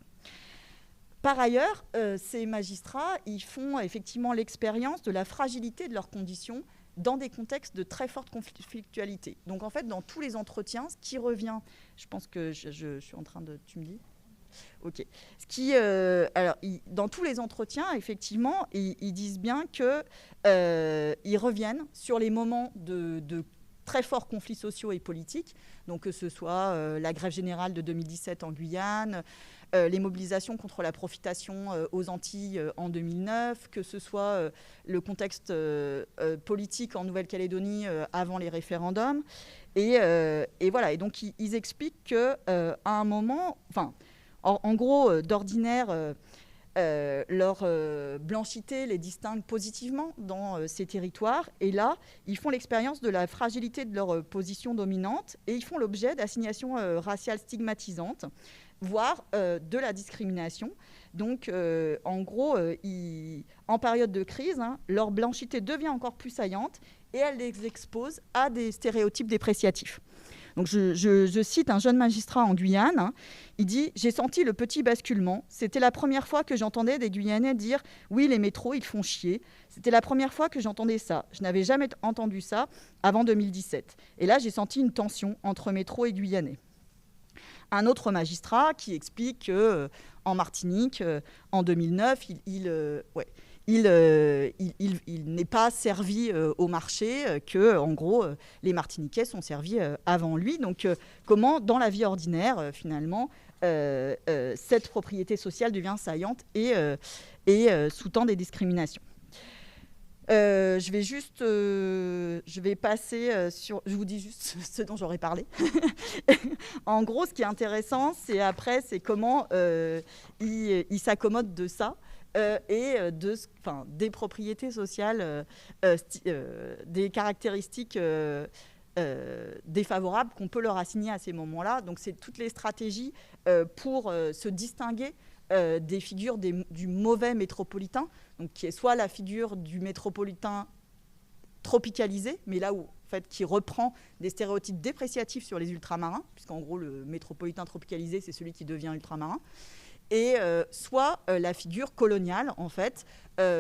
Par ailleurs, ces magistrats, ils font effectivement l'expérience de la fragilité de leurs conditions dans des contextes de très forte conflictualité. Donc en fait, dans tous les entretiens, ce qui revient, je pense que je suis en train de... Tu me dis ? Ok. Dans tous les entretiens, effectivement, ils disent bien qu'ils reviennent sur les moments de très forts conflits sociaux et politiques, donc que ce soit la grève générale de 2017 en Guyane, les mobilisations contre la profitation aux Antilles en 2009, que ce soit le contexte politique en Nouvelle-Calédonie avant les référendums. Et voilà. Et donc, ils expliquent qu'à un moment... En gros, d'ordinaire, leur blanchité les distingue positivement dans ces territoires. Et là, ils font l'expérience de la fragilité de leur position dominante et ils font l'objet d'assignations raciales stigmatisantes, voire de la discrimination. Donc, en gros, en période de crise, leur blanchité devient encore plus saillante et elle les expose à des stéréotypes dépréciatifs. Donc je cite un jeune magistrat en Guyane, il dit « J'ai senti le petit basculement. C'était la première fois que j'entendais des Guyanais dire « Oui, les métros, ils font chier. » C'était la première fois que j'entendais ça. Je n'avais jamais entendu ça avant 2017. Et là, j'ai senti une tension entre métro et Guyanais. » Un autre magistrat qui explique qu'en Martinique, en 2009, il n'est pas servi au marché, que en gros les Martiniquais sont servis avant lui. Donc comment dans la vie ordinaire finalement cette propriété sociale devient saillante et sous-tend des discriminations. Je vais passer sur... Je vous dis juste ce dont j'aurais parlé. En gros, ce qui est intéressant, c'est comment il s'accommode de ça. Et des propriétés sociales, des caractéristiques défavorables qu'on peut leur assigner à ces moments-là. Donc, c'est toutes les stratégies pour se distinguer des figures du mauvais métropolitain, donc qui est soit la figure du métropolitain tropicalisé, mais là où, en fait, qui reprend des stéréotypes dépréciatifs sur les ultramarins, puisqu'en gros, le métropolitain tropicalisé, c'est celui qui devient ultramarin. Et soit la figure coloniale, en fait,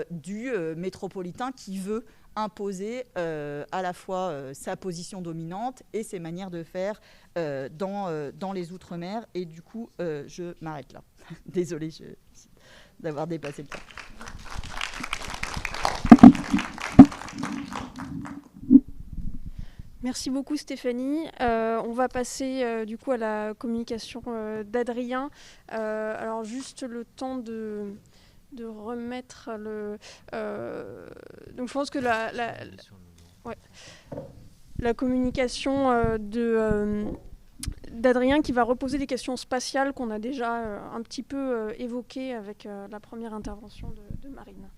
du métropolitain qui veut imposer à la fois sa position dominante et ses manières de faire dans les Outre-mer. Et du coup, je m'arrête là. Désolée d'avoir dépassé le temps. Merci beaucoup Stéphanie. On va passer du coup à la communication d'Adrien. Alors juste le temps de remettre le... donc je pense que la communication d'Adrien qui va reposer des questions spatiales qu'on a déjà un petit peu évoquées avec la première intervention de Marine.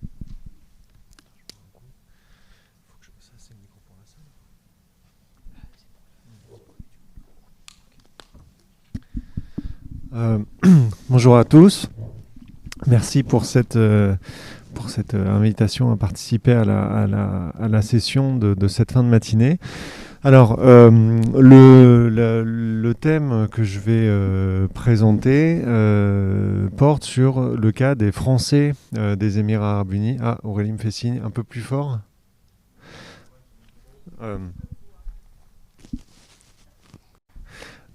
Bonjour à tous. Merci pour cette invitation à participer à la session de cette fin de matinée. Alors, le thème que je vais présenter porte sur le cas des Français des Émirats Arabes Unis. Ah, Aurélie me fait signe, un peu plus fort.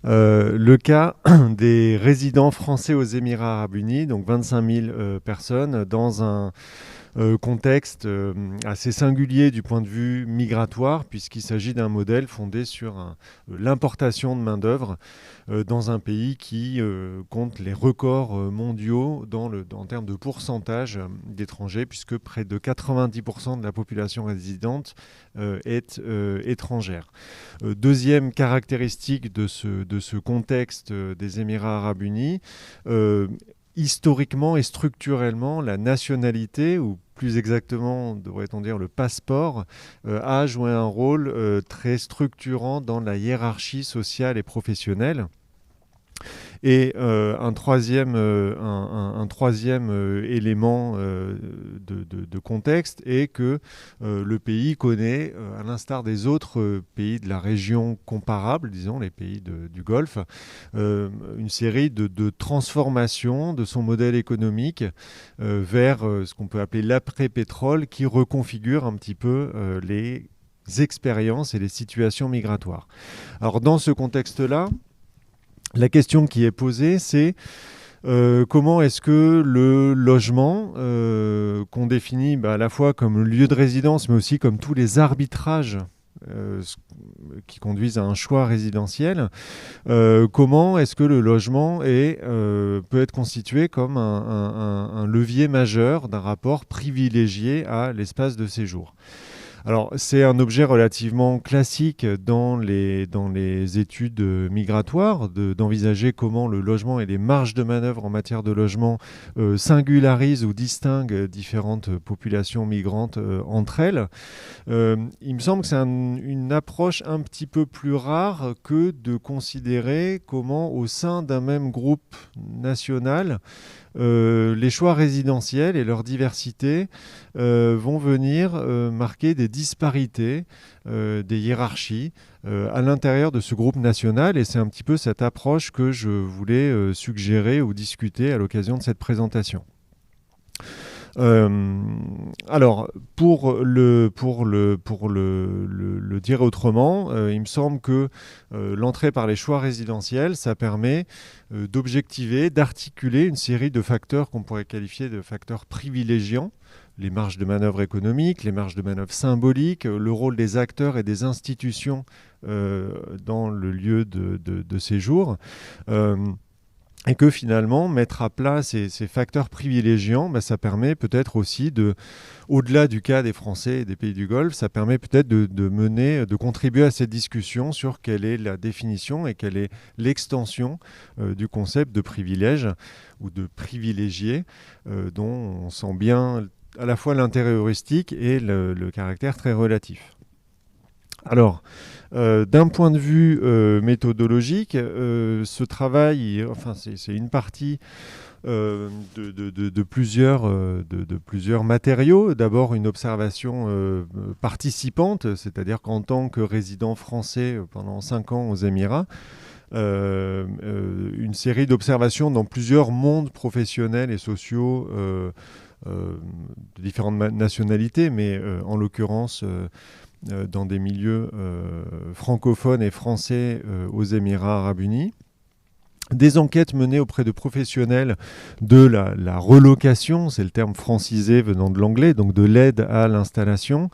Le cas des résidents français aux Émirats Arabes Unis, donc 25 000 personnes, dans un contexte assez singulier du point de vue migratoire, puisqu'il s'agit d'un modèle fondé sur l'importation de main-d'œuvre dans un pays qui compte les records mondiaux en termes de pourcentage d'étrangers, puisque près de 90% de la population résidente est étrangère. Deuxième caractéristique de ce contexte des Émirats arabes unis, historiquement et structurellement, la nationalité, ou plus exactement, devrait-on dire, le passeport, a joué un rôle très structurant dans la hiérarchie sociale et professionnelle. Et un troisième élément de contexte est que le pays connaît, à l'instar des autres pays de la région comparable, disons les pays du Golfe, une série de transformations de son modèle économique vers ce qu'on peut appeler l'après-pétrole, qui reconfigure un petit peu les expériences et les situations migratoires. Alors dans ce contexte-là, la question qui est posée, c'est comment est-ce que le logement, qu'on définit à la fois comme lieu de résidence, mais aussi comme tous les arbitrages qui conduisent à un choix résidentiel, comment est-ce que le logement peut être constitué comme un levier majeur d'un rapport privilégié à l'espace de séjour. Alors, c'est un objet relativement classique dans les études migratoires, d'envisager comment le logement et les marges de manœuvre en matière de logement singularisent ou distinguent différentes populations migrantes entre elles. Il me semble que c'est une approche un petit peu plus rare que de considérer comment, au sein d'un même groupe national, les choix résidentiels et leur diversité vont venir marquer des disparités, des hiérarchies à l'intérieur de ce groupe national, et c'est un petit peu cette approche que je voulais suggérer ou discuter à l'occasion de cette présentation. Alors, pour le dire autrement, il me semble que l'entrée par les choix résidentiels, ça permet d'objectiver, d'articuler une série de facteurs qu'on pourrait qualifier de facteurs privilégiants, les marges de manœuvre économiques, les marges de manœuvre symboliques, le rôle des acteurs et des institutions dans le lieu de séjour. Et que finalement, mettre à plat ces facteurs privilégiants, ça permet peut-être aussi au-delà du cas des Français et des pays du Golfe, ça permet peut-être de contribuer à cette discussion sur quelle est la définition et quelle est l'extension du concept de privilège ou de privilégié, dont on sent bien à la fois l'intérêt heuristique et le caractère très relatif. Alors, d'un point de vue méthodologique, ce travail, c'est une partie de plusieurs matériaux. D'abord, une observation participante, c'est-à-dire qu'en tant que résident français pendant 5 ans aux Émirats, une série d'observations dans plusieurs mondes professionnels et sociaux de différentes nationalités, mais en l'occurrence dans des milieux francophones et français aux Émirats arabes unis. Des enquêtes menées auprès de professionnels de la relocation, c'est le terme francisé venant de l'anglais, donc de l'aide à l'installation,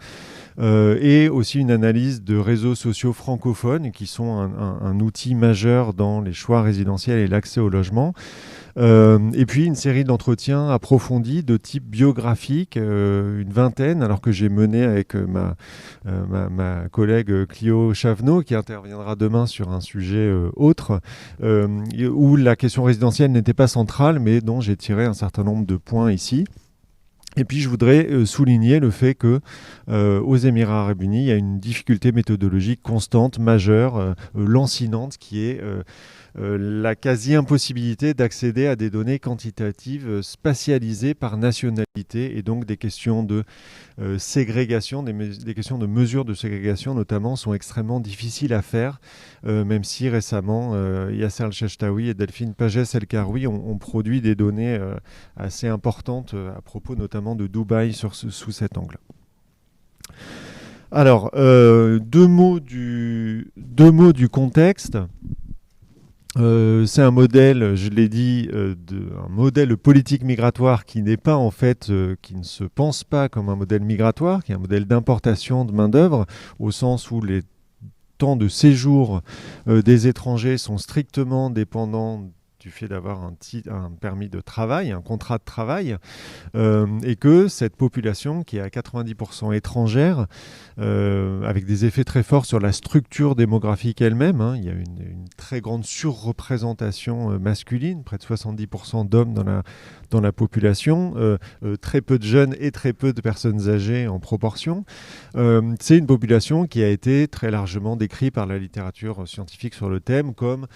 et aussi une analyse de réseaux sociaux francophones qui sont un outil majeur dans les choix résidentiels et l'accès au logement. Et puis une série d'entretiens approfondis de type biographique, une vingtaine, alors que j'ai mené avec ma collègue Clio Chavenot, qui interviendra demain sur un sujet autre, où la question résidentielle n'était pas centrale, mais dont j'ai tiré un certain nombre de points ici. Et puis je voudrais souligner le fait que aux Émirats arabes unis, il y a une difficulté méthodologique constante, majeure, lancinante, qui est la quasi-impossibilité d'accéder à des données quantitatives spatialisées par nationalité, et donc des questions de ségrégation, des questions de mesure de ségrégation notamment, sont extrêmement difficiles à faire, même si récemment Yasser El-Chechtaoui et Delphine Pagès-El-Karoui ont produit des données assez importantes à propos notamment de Dubaï sous cet angle. Alors, deux mots du contexte. C'est un modèle, je l'ai dit, un modèle politique migratoire qui n'est pas en fait, qui ne se pense pas comme un modèle migratoire, qui est un modèle d'importation de main-d'œuvre, au sens où les temps de séjour des étrangers sont strictement dépendants du fait d'avoir un permis de travail, un contrat de travail, et que cette population qui est à 90% étrangère, avec des effets très forts sur la structure démographique elle-même, il y a une très grande surreprésentation masculine, près de 70% d'hommes dans la population, très peu de jeunes et très peu de personnes âgées en proportion. C'est une population qui a été très largement décrite par la littérature scientifique sur le thème comme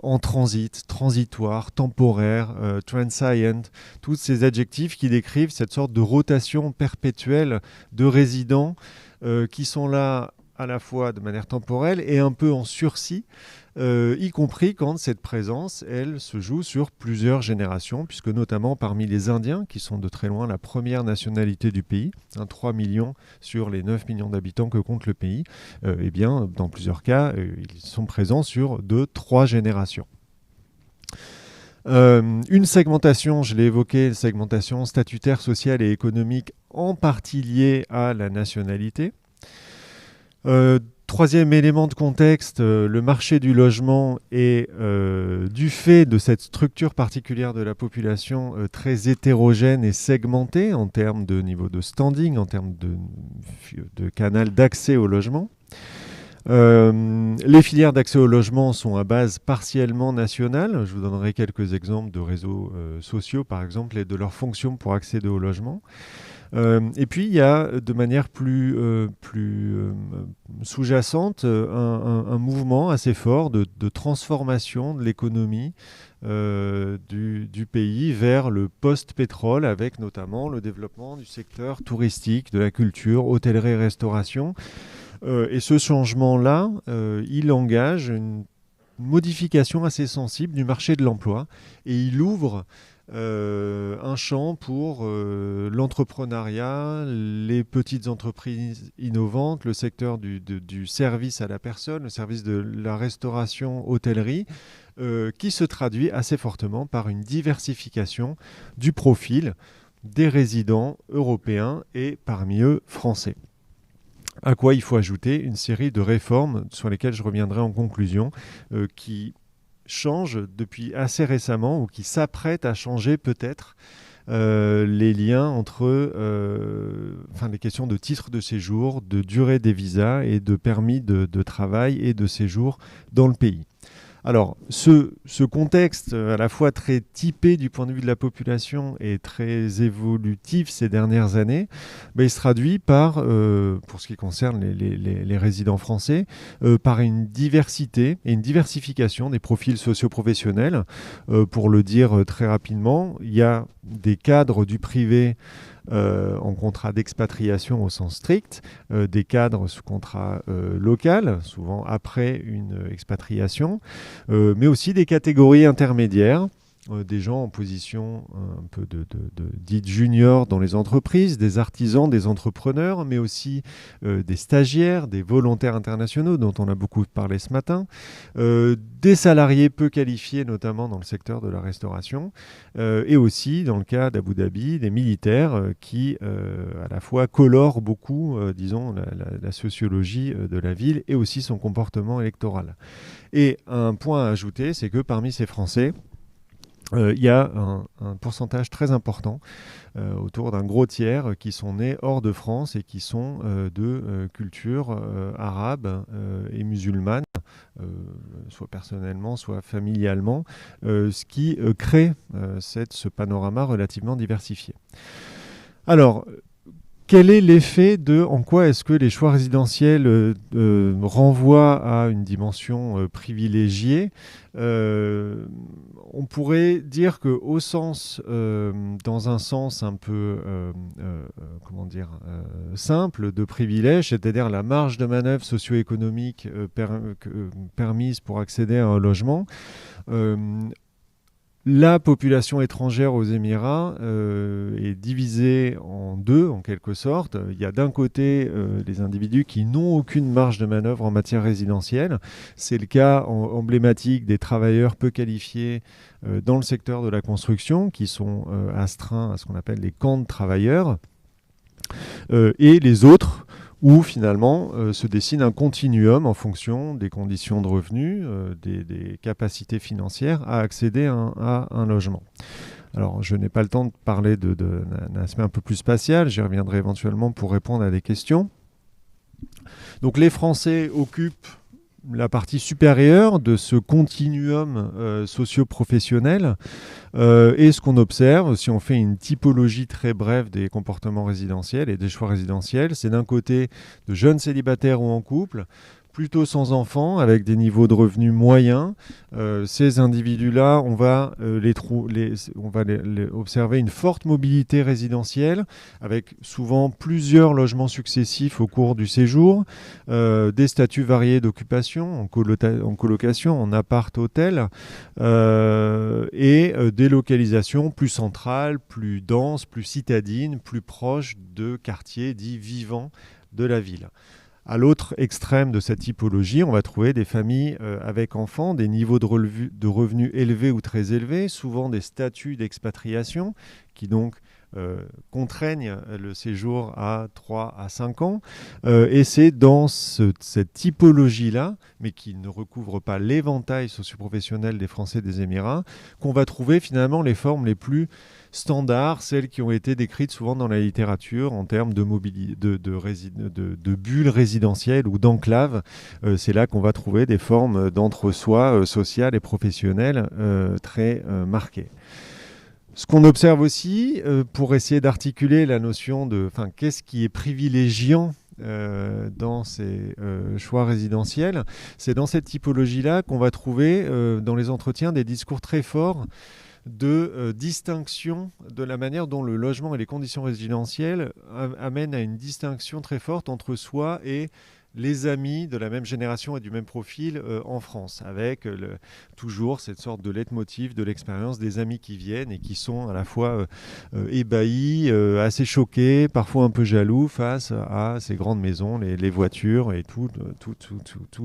en transit, transitoire, temporaire, transient, tous ces adjectifs qui décrivent cette sorte de rotation perpétuelle de résidents qui sont là à la fois de manière temporelle et un peu en sursis, y compris quand cette présence, elle, se joue sur plusieurs générations, puisque notamment parmi les Indiens, qui sont de très loin la première nationalité du pays, 3 millions sur les 9 millions d'habitants que compte le pays, eh bien, dans plusieurs cas, ils sont présents sur 2-3 générations. Une segmentation, je l'ai évoqué, une segmentation statutaire, sociale et économique, en partie liée à la nationalité. Troisième élément de contexte, le marché du logement est, du fait de cette structure particulière de la population, très hétérogène et segmentée en termes de niveau de standing, en termes de canal d'accès au logement. Les filières d'accès au logement sont à base partiellement nationale. Je vous donnerai quelques exemples de réseaux sociaux, par exemple, et de leurs fonctions pour accéder au logement. Et puis, il y a de manière plus sous-jacente un mouvement assez fort de transformation de l'économie du pays vers le post-pétrole, avec notamment le développement du secteur touristique, de la culture, hôtellerie-restauration. Et ce changement-là, il engage une modification assez sensible du marché de l'emploi et il ouvre un champ pour l'entrepreneuriat, les petites entreprises innovantes, le secteur du service à la personne, le service de la restauration, hôtellerie, qui se traduit assez fortement par une diversification du profil des résidents européens et parmi eux français. À quoi il faut ajouter une série de réformes sur lesquelles je reviendrai en conclusion, qui changent depuis assez récemment ou qui s'apprêtent à changer peut-être les liens entre les questions de titres de séjour, de durée des visas et de permis de travail et de séjour dans le pays. Alors, ce contexte à la fois très typé du point de vue de la population et très évolutif ces dernières années, il se traduit par, pour ce qui concerne les résidents français, par une diversité et une diversification des profils socio-professionnels. Pour le dire très rapidement, il y a des cadres du privé en contrat d'expatriation au sens strict, des cadres sous contrat local, souvent après une expatriation, mais aussi des catégories intermédiaires, des gens en position un peu dite junior dans les entreprises, des artisans, des entrepreneurs, mais aussi des stagiaires, des volontaires internationaux dont on a beaucoup parlé ce matin, des salariés peu qualifiés, notamment dans le secteur de la restauration, et aussi, dans le cas d'Abu Dhabi, des militaires qui, à la fois, colorent beaucoup, disons, la sociologie de la ville et aussi son comportement électoral. Et un point à ajouter, c'est que parmi ces Français, il y a un pourcentage très important, autour d'un gros tiers, qui sont nés hors de France et qui sont de culture arabe et musulmane, soit personnellement, soit familialement, ce qui crée ce panorama relativement diversifié. Alors, quel est l'effet en quoi est-ce que les choix résidentiels renvoient à une dimension privilégiée ? On pourrait dire que dans un sens un peu simple de privilège, c'est-à-dire la marge de manœuvre socio-économique permise pour accéder à un logement, La population étrangère aux Émirats est divisée en deux, en quelque sorte. Il y a d'un côté les individus qui n'ont aucune marge de manœuvre en matière résidentielle. C'est le cas emblématique des travailleurs peu qualifiés dans le secteur de la construction, qui sont astreints à ce qu'on appelle les camps de travailleurs. Et les autres, où finalement se dessine un continuum en fonction des conditions de revenus, des capacités financières à accéder à un logement. Alors, je n'ai pas le temps de parler d'un aspect un peu plus spatial, j'y reviendrai éventuellement pour répondre à des questions. Donc, les Français occupent la partie supérieure de ce continuum socio-professionnel. Et ce qu'on observe, si on fait une typologie très brève des comportements résidentiels et des choix résidentiels, c'est d'un côté de jeunes célibataires ou en couple, plutôt sans enfants, avec des niveaux de revenus moyens. Ces individus-là, on va observer une forte mobilité résidentielle, avec souvent plusieurs logements successifs au cours du séjour, des statuts variés d'occupation, en colocation, en appart-hôtel, et des localisations plus centrales, plus denses, plus citadines, plus proches de quartiers dits vivants de la ville. À l'autre extrême de cette typologie, on va trouver des familles avec enfants, des niveaux de revenus élevés ou très élevés, souvent des statuts d'expatriation qui donc contraignent le séjour à 3 à 5 ans. Et c'est dans cette typologie-là, mais qui ne recouvre pas l'éventail socioprofessionnel des Français des Émirats, qu'on va trouver finalement les formes les plus standards, celles qui ont été décrites souvent dans la littérature en termes de bulles résidentielles ou d'enclaves. C'est là qu'on va trouver des formes d'entre-soi sociales et professionnelles très marquées. Ce qu'on observe aussi, pour essayer d'articuler la notion de qu'est-ce qui est privilégiant dans ces choix résidentiels, c'est dans cette typologie-là qu'on va trouver dans les entretiens des discours très forts de distinction de la manière dont le logement et les conditions résidentielles amènent à une distinction très forte entre soi et les amis de la même génération et du même profil en France, avec toujours cette sorte de leitmotiv de l'expérience des amis qui viennent et qui sont à la fois ébahis, assez choqués, parfois un peu jaloux face à ces grandes maisons, les voitures et tous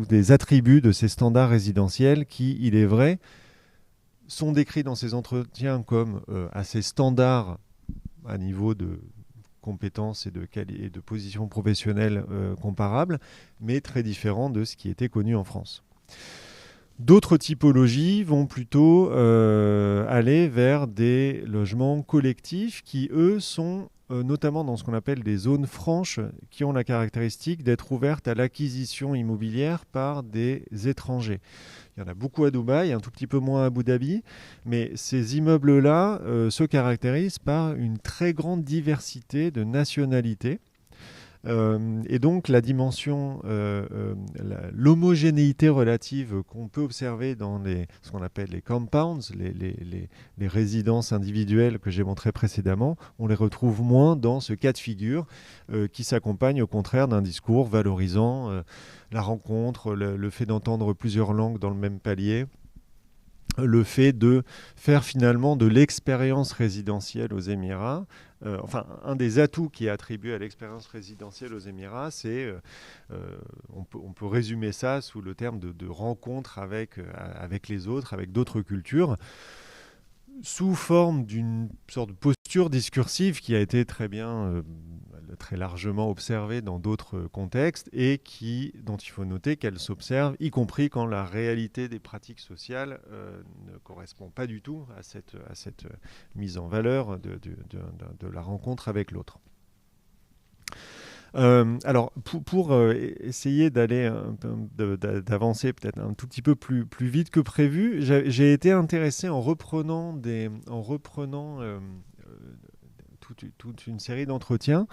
des attributs de ces standards résidentiels qui, il est vrai, sont décrits dans ces entretiens comme assez standards à niveau de compétences et de positions professionnelles comparables, mais très différents de ce qui était connu en France. D'autres typologies vont plutôt aller vers des logements collectifs qui, eux, sont notamment dans ce qu'on appelle des zones franches, qui ont la caractéristique d'être ouvertes à l'acquisition immobilière par des étrangers. Il y en a beaucoup à Dubaï, un tout petit peu moins à Abu Dhabi, mais ces immeubles-là se caractérisent par une très grande diversité de nationalités. Et donc la dimension, l'homogénéité relative qu'on peut observer dans ce qu'on appelle les compounds, les résidences individuelles que j'ai montrées précédemment, on les retrouve moins dans ce cas de figure qui s'accompagne au contraire d'un discours valorisant la rencontre, le fait d'entendre plusieurs langues dans le même palier, le fait de faire finalement de l'expérience résidentielle aux Émirats. Un des atouts qui est attribué à l'expérience résidentielle aux Émirats, c'est, on peut résumer ça sous le terme de rencontre avec les autres, avec d'autres cultures, sous forme d'une sorte de posture discursive qui a été très largement observée dans d'autres contextes et dont il faut noter qu'elle s'observe, y compris quand la réalité des pratiques sociales ne correspond pas du tout à cette mise en valeur de la rencontre avec l'autre. Alors, pour essayer d'avancer peut-être un tout petit peu plus vite que prévu, j'ai été intéressé en reprenant toute une série d'entretiens.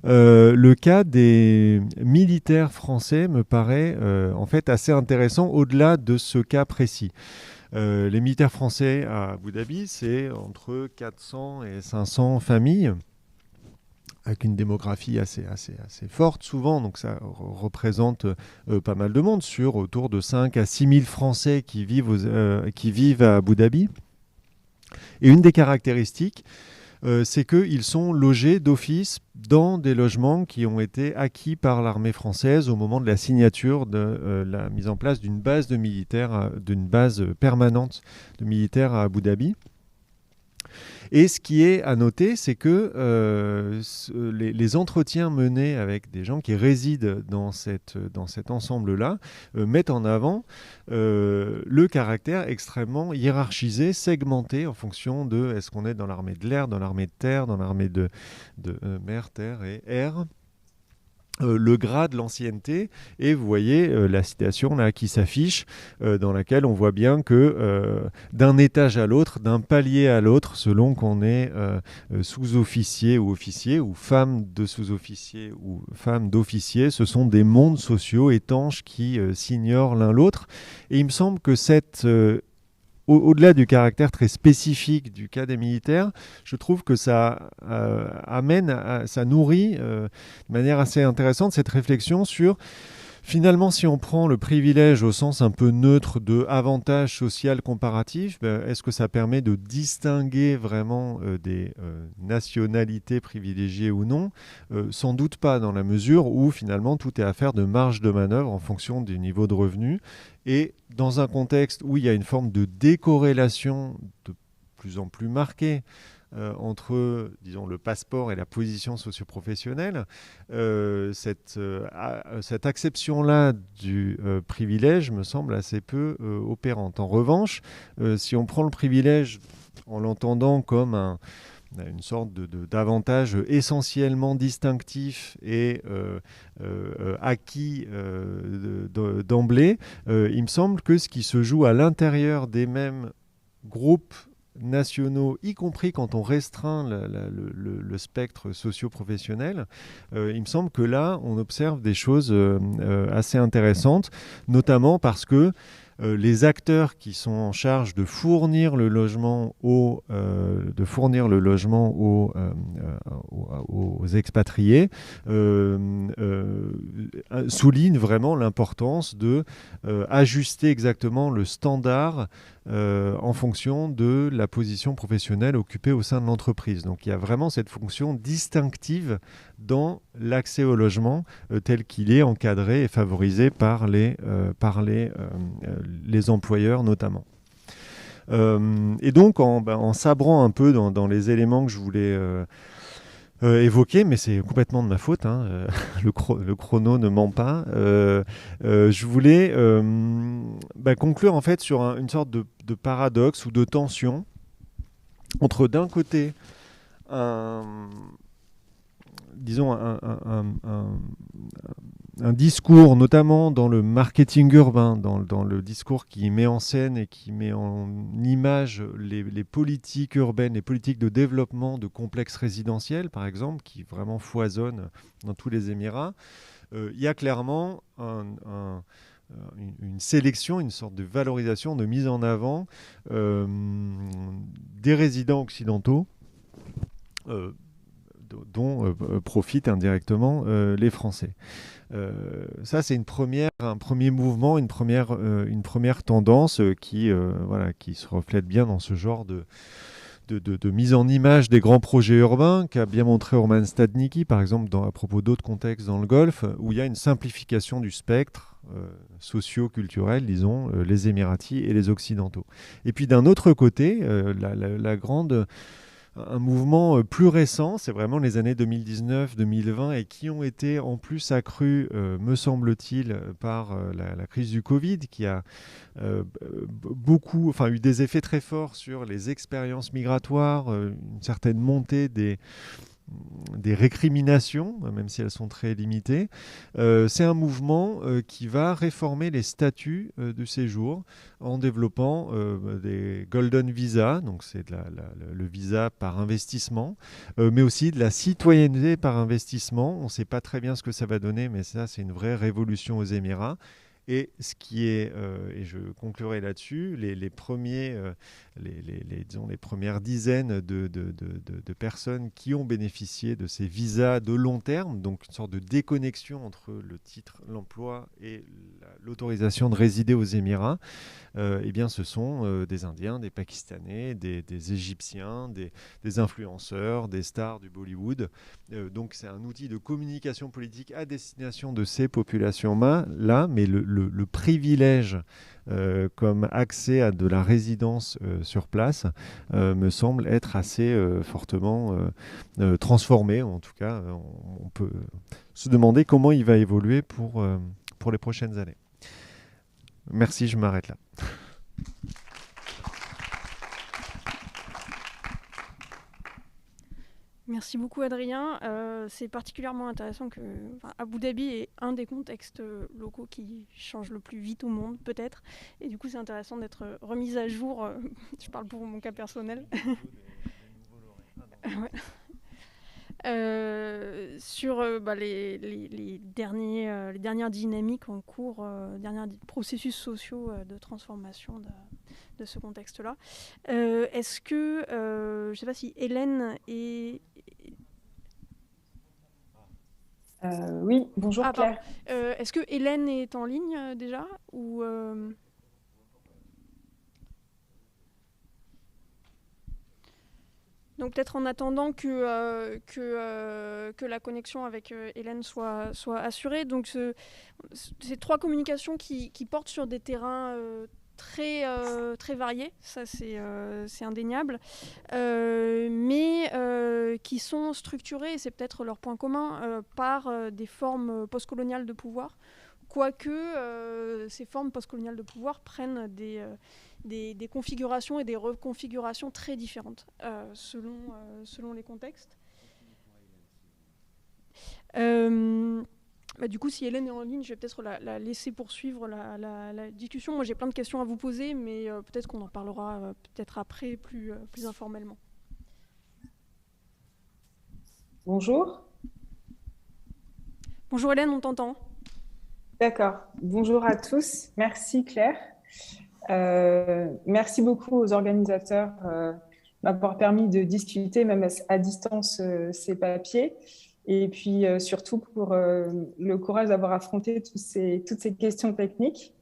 Le cas des militaires français me paraît en fait assez intéressant au-delà de ce cas précis. Les militaires français à Abu Dhabi, c'est entre 400 et 500 familles, avec une démographie assez forte souvent, donc ça représente pas mal de monde, sur autour de 5 à 6 000 Français qui vivent à Abu Dhabi. Et une des caractéristiques, c'est qu'ils sont logés d'office dans des logements qui ont été acquis par l'armée française au moment de la signature de la mise en place d'une base de militaires, d'une base permanente de militaires à Abu Dhabi. Et ce qui est à noter, c'est que les entretiens menés avec des gens qui résident dans cet ensemble-là mettent en avant le caractère extrêmement hiérarchisé, segmenté en fonction de est-ce qu'on est dans l'armée de l'air, dans l'armée de terre, dans l'armée de mer, terre et air. Le grade, l'ancienneté, et vous voyez la citation là qui s'affiche, dans laquelle on voit bien que d'un étage à l'autre, d'un palier à l'autre, selon qu'on est sous-officier ou officier, ou femme de sous-officier ou femme d'officier, ce sont des mondes sociaux étanches qui s'ignorent l'un l'autre. Et il me semble que au-delà du caractère très spécifique du cas des militaires, je trouve que ça ça nourrit de manière assez intéressante cette réflexion sur, finalement, si on prend le privilège au sens un peu neutre de avantage social comparatif, est-ce que ça permet de distinguer vraiment des nationalités privilégiées ou non ? Sans doute pas, dans la mesure où finalement tout est affaire de marge de manœuvre en fonction du niveau de revenu. Et dans un contexte où il y a une forme de décorrélation de plus en plus marquée entre, disons, le passeport et la position socio-professionnelle, cette acception-là du privilège me semble assez peu opérante. En revanche, si on prend le privilège en l'entendant comme une sorte d'avantage essentiellement distinctif et acquis d'emblée, il me semble que ce qui se joue à l'intérieur des mêmes groupes nationaux, y compris quand on restreint le spectre socio-professionnel, il me semble que là, on observe des choses assez intéressantes, notamment parce que les acteurs qui sont en charge de fournir le logement aux expatriés soulignent vraiment l'importance de ajuster exactement le standard en fonction de la position professionnelle occupée au sein de l'entreprise. Donc il y a vraiment cette fonction distinctive dans l'accès au logement tel qu'il est encadré et favorisé par les employeurs notamment. Et donc en sabrant un peu dans les éléments que je voulais évoquer, mais c'est complètement de ma faute, le chrono ne ment pas, je voulais conclure en fait sur une sorte de paradoxe ou de tension entre d'un côté un discours, notamment dans le marketing urbain, dans le discours qui met en scène et qui met en image les politiques urbaines, les politiques de développement de complexes résidentiels, par exemple, qui vraiment foisonnent dans tous les Émirats. Il y a clairement une sélection, une sorte de valorisation, de mise en avant des résidents occidentaux dont profitent indirectement les Français. Ça, c'est un premier mouvement, une première tendance qui se reflète bien dans ce genre de mise en image des grands projets urbains qu'a bien montré Orman Stadnicki, par exemple, à propos d'autres contextes dans le Golfe, où il y a une simplification du spectre socio-culturel, disons, les Émiratis et les Occidentaux. Et puis d'un autre côté, un mouvement plus récent, c'est vraiment les années 2019-2020 et qui ont été en plus accrus, me semble-t-il, par la crise du Covid, qui a eu des effets très forts sur les expériences migratoires, une certaine montée des récriminations, même si elles sont très limitées. C'est un mouvement qui va réformer les statuts de séjour en développant des golden visas, donc c'est le visa par investissement, mais aussi de la citoyenneté par investissement. On ne sait pas très bien ce que ça va donner, mais ça, c'est une vraie révolution aux Émirats. Et ce qui est, et je conclurai là-dessus, les premières dizaines de personnes qui ont bénéficié de ces visas de long terme, donc une sorte de déconnexion entre le titre, l'emploi et l'autorisation de résider aux Émirats, eh bien, ce sont des Indiens, des Pakistanais, des Égyptiens, des influenceurs, des stars du Bollywood. Donc c'est un outil de communication politique à destination de ces populations-là, mais le privilège comme accès à de la résidence sur place me semble être assez fortement transformé. En tout cas, on peut se demander comment il va évoluer pour les prochaines années. Merci, je m'arrête là. Merci beaucoup Adrien. C'est particulièrement intéressant que Abu Dhabi est un des contextes locaux qui change le plus vite au monde, peut-être. Et du coup, c'est intéressant d'être remise à jour. Je parle pour mon cas personnel. Ouais. Sur les dernières dynamiques en cours, derniers processus sociaux de transformation de ce contexte-là. Est-ce que, je ne sais pas si Hélène est... Oui, bonjour Claire. Est-ce que Hélène est en ligne déjà ou Donc peut-être en attendant que la connexion avec Hélène soit assurée. Donc ces trois communications qui portent sur des terrains très variés, ça c'est indéniable, mais qui sont structurés, et c'est peut-être leur point commun, par des formes postcoloniales de pouvoir, quoique ces formes postcoloniales de pouvoir prennent des configurations et des reconfigurations très différentes selon les contextes. Du coup, si Hélène est en ligne, je vais peut-être la laisser poursuivre la discussion. Moi, j'ai plein de questions à vous poser, mais peut-être qu'on en parlera peut-être après, plus informellement. Bonjour. Bonjour Hélène, on t'entend. D'accord. Bonjour à tous. Merci Claire. Merci beaucoup aux organisateurs de m'avoir permis de discuter, même à distance, ces papiers. Et puis surtout pour le courage d'avoir affronté toutes ces questions techniques.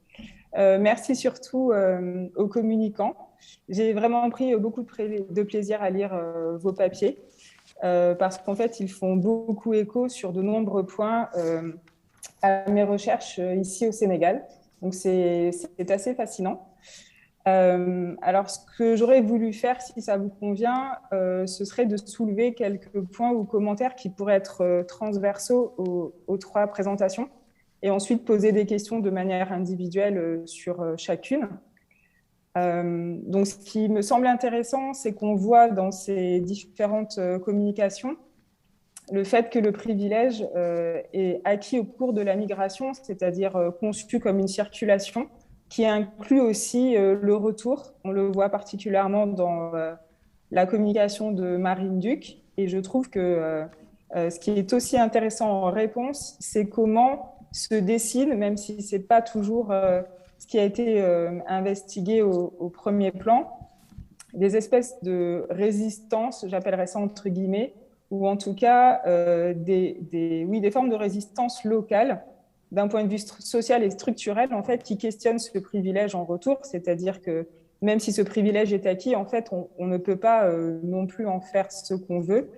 Merci surtout aux communicants. J'ai vraiment pris beaucoup de plaisir à lire vos papiers parce qu'en fait, ils font beaucoup écho sur de nombreux points à mes recherches ici au Sénégal. Donc, c'est assez fascinant. Alors, ce que j'aurais voulu faire, si ça vous convient, ce serait de soulever quelques points ou commentaires qui pourraient être transversaux aux trois présentations et ensuite poser des questions de manière individuelle sur chacune. Donc, ce qui me semble intéressant, c'est qu'on voit dans ces différentes communications le fait que le privilège est acquis au cours de la migration, c'est-à-dire conçu comme une circulation qui inclut aussi le retour. On le voit particulièrement dans la communication de Marine Duc. Et je trouve que ce qui est aussi intéressant en réponse, c'est comment se dessine, même si ce n'est pas toujours ce qui a été investigué au premier plan, des espèces de résistance, j'appellerais ça entre guillemets, ou en tout cas des formes de résistance locale d'un point de vue social et structurel, en fait, qui questionnent ce privilège en retour, c'est-à-dire que même si ce privilège est acquis, en fait, on ne peut pas non plus en faire ce qu'on veut.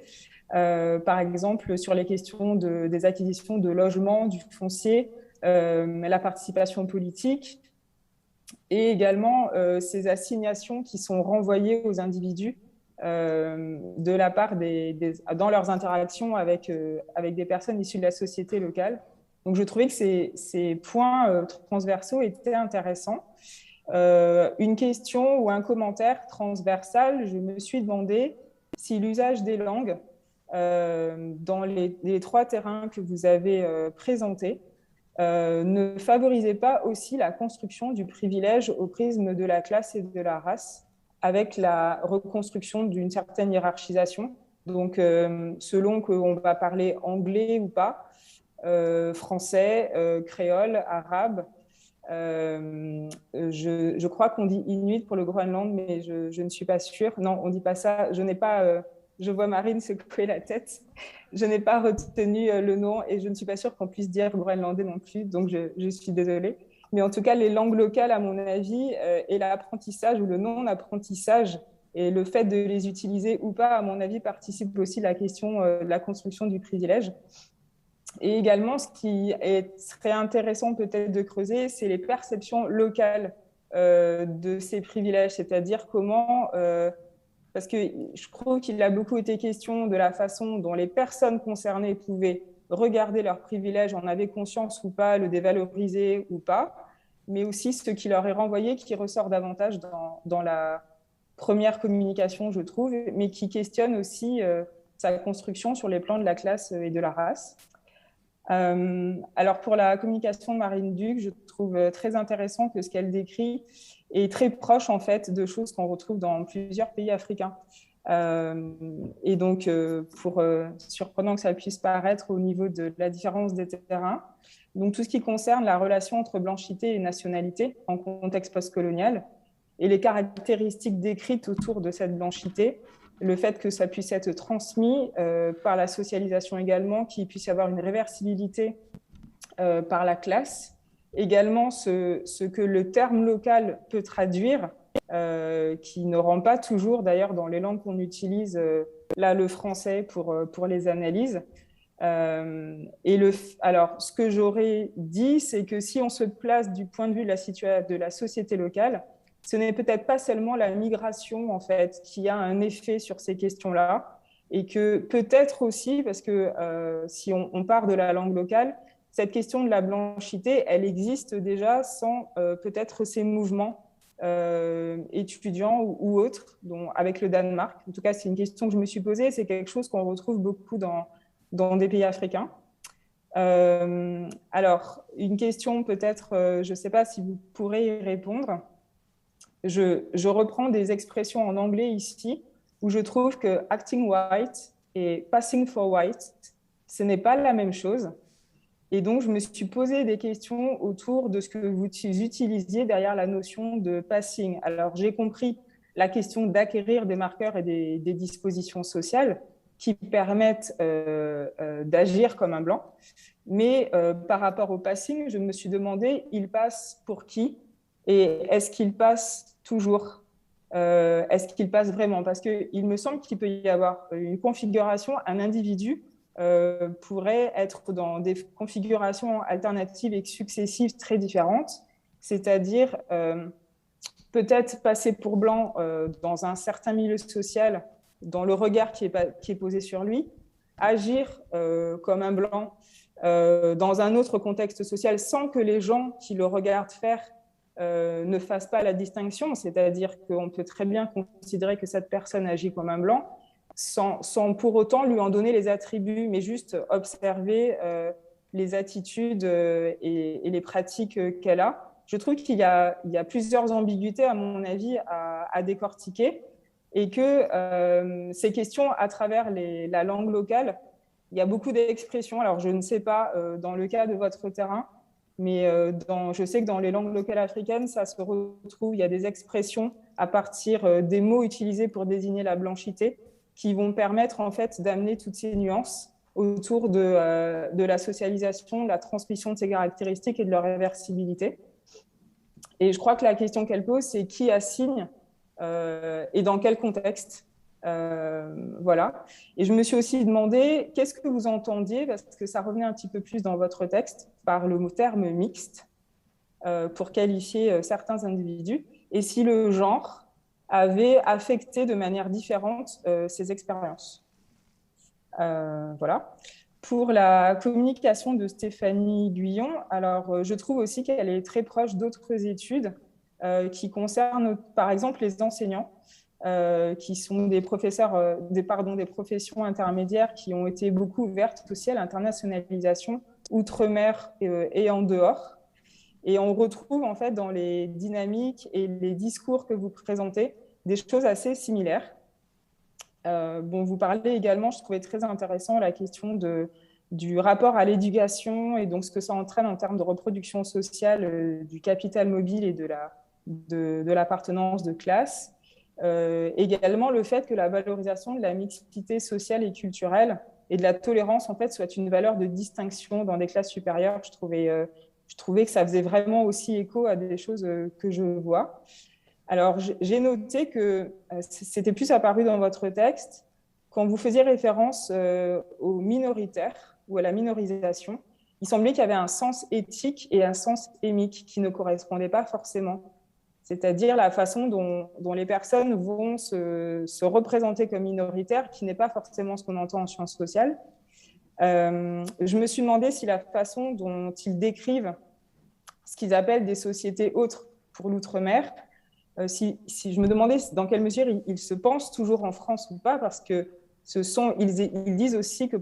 Par exemple, sur les questions des acquisitions de logements, du foncier, la participation politique, et également ces assignations qui sont renvoyées aux individus de la part dans leurs interactions avec des personnes issues de la société locale. Donc, je trouvais que ces points transversaux étaient intéressants. Une question ou un commentaire transversal, je me suis demandé si l'usage des langues dans les trois terrains que vous avez présentés ne favorisait pas aussi la construction du privilège au prisme de la classe et de la race, avec la reconstruction d'une certaine hiérarchisation. Donc, selon qu'on va parler anglais ou pas, français, créole, arabe, Je crois qu'on dit Inuit pour le Groenland, mais je ne suis pas sûre. Non, on ne dit pas ça. Je n'ai pas... je vois Marine secouer la tête. Je n'ai pas retenu le nom et je ne suis pas sûre qu'on puisse dire groenlandais non plus, donc je suis désolée. Mais en tout cas, les langues locales, à mon avis, et l'apprentissage ou le non-apprentissage et le fait de les utiliser ou pas, à mon avis, participe aussi à la question de la construction du privilège. Et également, ce qui serait intéressant peut-être de creuser, c'est les perceptions locales de ces privilèges, c'est-à-dire comment... parce que je trouve qu'il a beaucoup été question de la façon dont les personnes concernées pouvaient regarder leurs privilèges, en avaient conscience ou pas, le dévaloriser ou pas, mais aussi ce qui leur est renvoyé, qui ressort davantage dans la première communication, je trouve, mais qui questionne aussi sa construction sur les plans de la classe et de la race. Alors pour la communication de Marine Duc, je trouve très intéressant que ce qu'elle décrit est très proche en fait de choses qu'on retrouve dans plusieurs pays africains. Et donc, surprenant que ça puisse paraître au niveau de la différence des terrains, donc tout ce qui concerne la relation entre blanchité et nationalité en contexte postcolonial et les caractéristiques décrites autour de cette blanchité, le fait que ça puisse être transmis par la socialisation également, qu'il puisse y avoir une réversibilité par la classe, également ce que le terme local peut traduire, qui ne rend pas toujours, d'ailleurs, dans les langues qu'on utilise, là, le français pour les analyses. Alors, ce que j'aurais dit, c'est que si on se place du point de vue de la société locale, ce n'est peut-être pas seulement la migration, en fait, qui a un effet sur ces questions-là, et que peut-être aussi, parce que si on part de la langue locale, cette question de la blanchité, elle existe déjà sans peut-être ces mouvements étudiants ou autres, avec le Danemark. En tout cas, c'est une question que je me suis posée. C'est quelque chose qu'on retrouve beaucoup dans des pays africains. Alors, une question peut-être, je ne sais pas si vous pourrez y répondre. Je reprends des expressions en anglais ici, où je trouve que acting white et passing for white, ce n'est pas la même chose. Et donc, je me suis posé des questions autour de ce que vous utilisiez derrière la notion de passing. Alors, j'ai compris la question d'acquérir des marqueurs et des dispositions sociales qui permettent d'agir comme un blanc. Mais par rapport au passing, je me suis demandé, il passe pour qui? Et est-ce qu'il passe toujours? Est-ce qu'il passe vraiment? Parce qu'il me semble qu'il peut y avoir une configuration, un individu pourrait être dans des configurations alternatives et successives très différentes, c'est-à-dire peut-être passer pour blanc dans un certain milieu social, dans le regard qui est posé sur lui, agir comme un blanc dans un autre contexte social sans que les gens qui le regardent faire ne fassent pas la distinction, c'est-à-dire qu'on peut très bien considérer que cette personne agit comme un blanc, sans pour autant lui en donner les attributs, mais juste observer les attitudes et les pratiques qu'elle a. Je trouve qu'il y a plusieurs ambiguïtés, à mon avis, à décortiquer, et que ces questions, à travers la langue locale, il y a beaucoup d'expressions. Alors, je ne sais pas dans le cas de votre terrain, mais je sais que dans les langues locales africaines, ça se retrouve, il y a des expressions à partir des mots utilisés pour désigner la blanchité, qui vont permettre en fait d'amener toutes ces nuances autour de la socialisation, de la transmission de ces caractéristiques et de leur réversibilité. Et je crois que la question qu'elle pose, c'est qui assigne et dans quel contexte. Voilà. Et je me suis aussi demandé qu'est-ce que vous entendiez, parce que ça revenait un petit peu plus dans votre texte, par le terme mixte, pour qualifier certains individus, et si le genre avait affecté de manière différente ces expériences. Voilà. Pour la communication de Stéphanie Guyon, alors je trouve aussi qu'elle est très proche d'autres études qui concernent par exemple les enseignants, qui sont des professeurs, des professions intermédiaires qui ont été beaucoup ouvertes aussi à l'internationalisation outre-mer et en dehors. Et on retrouve en fait dans les dynamiques et les discours que vous présentez des choses assez similaires. Vous parlez également, je trouvais très intéressant la question de du rapport à l'éducation et donc ce que ça entraîne en termes de reproduction sociale du capital mobile et de l'appartenance de classe. Également le fait que la valorisation de la mixité sociale et culturelle et de la tolérance en fait soit une valeur de distinction dans des classes supérieures. Je trouvais que ça faisait vraiment aussi écho à des choses que je vois. Alors j'ai noté que c'était plus apparu dans votre texte quand vous faisiez référence aux minoritaires ou à la minorisation. Il semblait qu'il y avait un sens éthique et un sens émique qui ne correspondaient pas forcément. C'est-à-dire la façon dont les personnes vont se représenter comme minoritaires, qui n'est pas forcément ce qu'on entend en sciences sociales. Je me suis demandé si la façon dont ils décrivent ce qu'ils appellent des sociétés autres pour l'outre-mer, si je me demandais dans quelle mesure ils se pensent toujours en France ou pas, parce que ils disent aussi que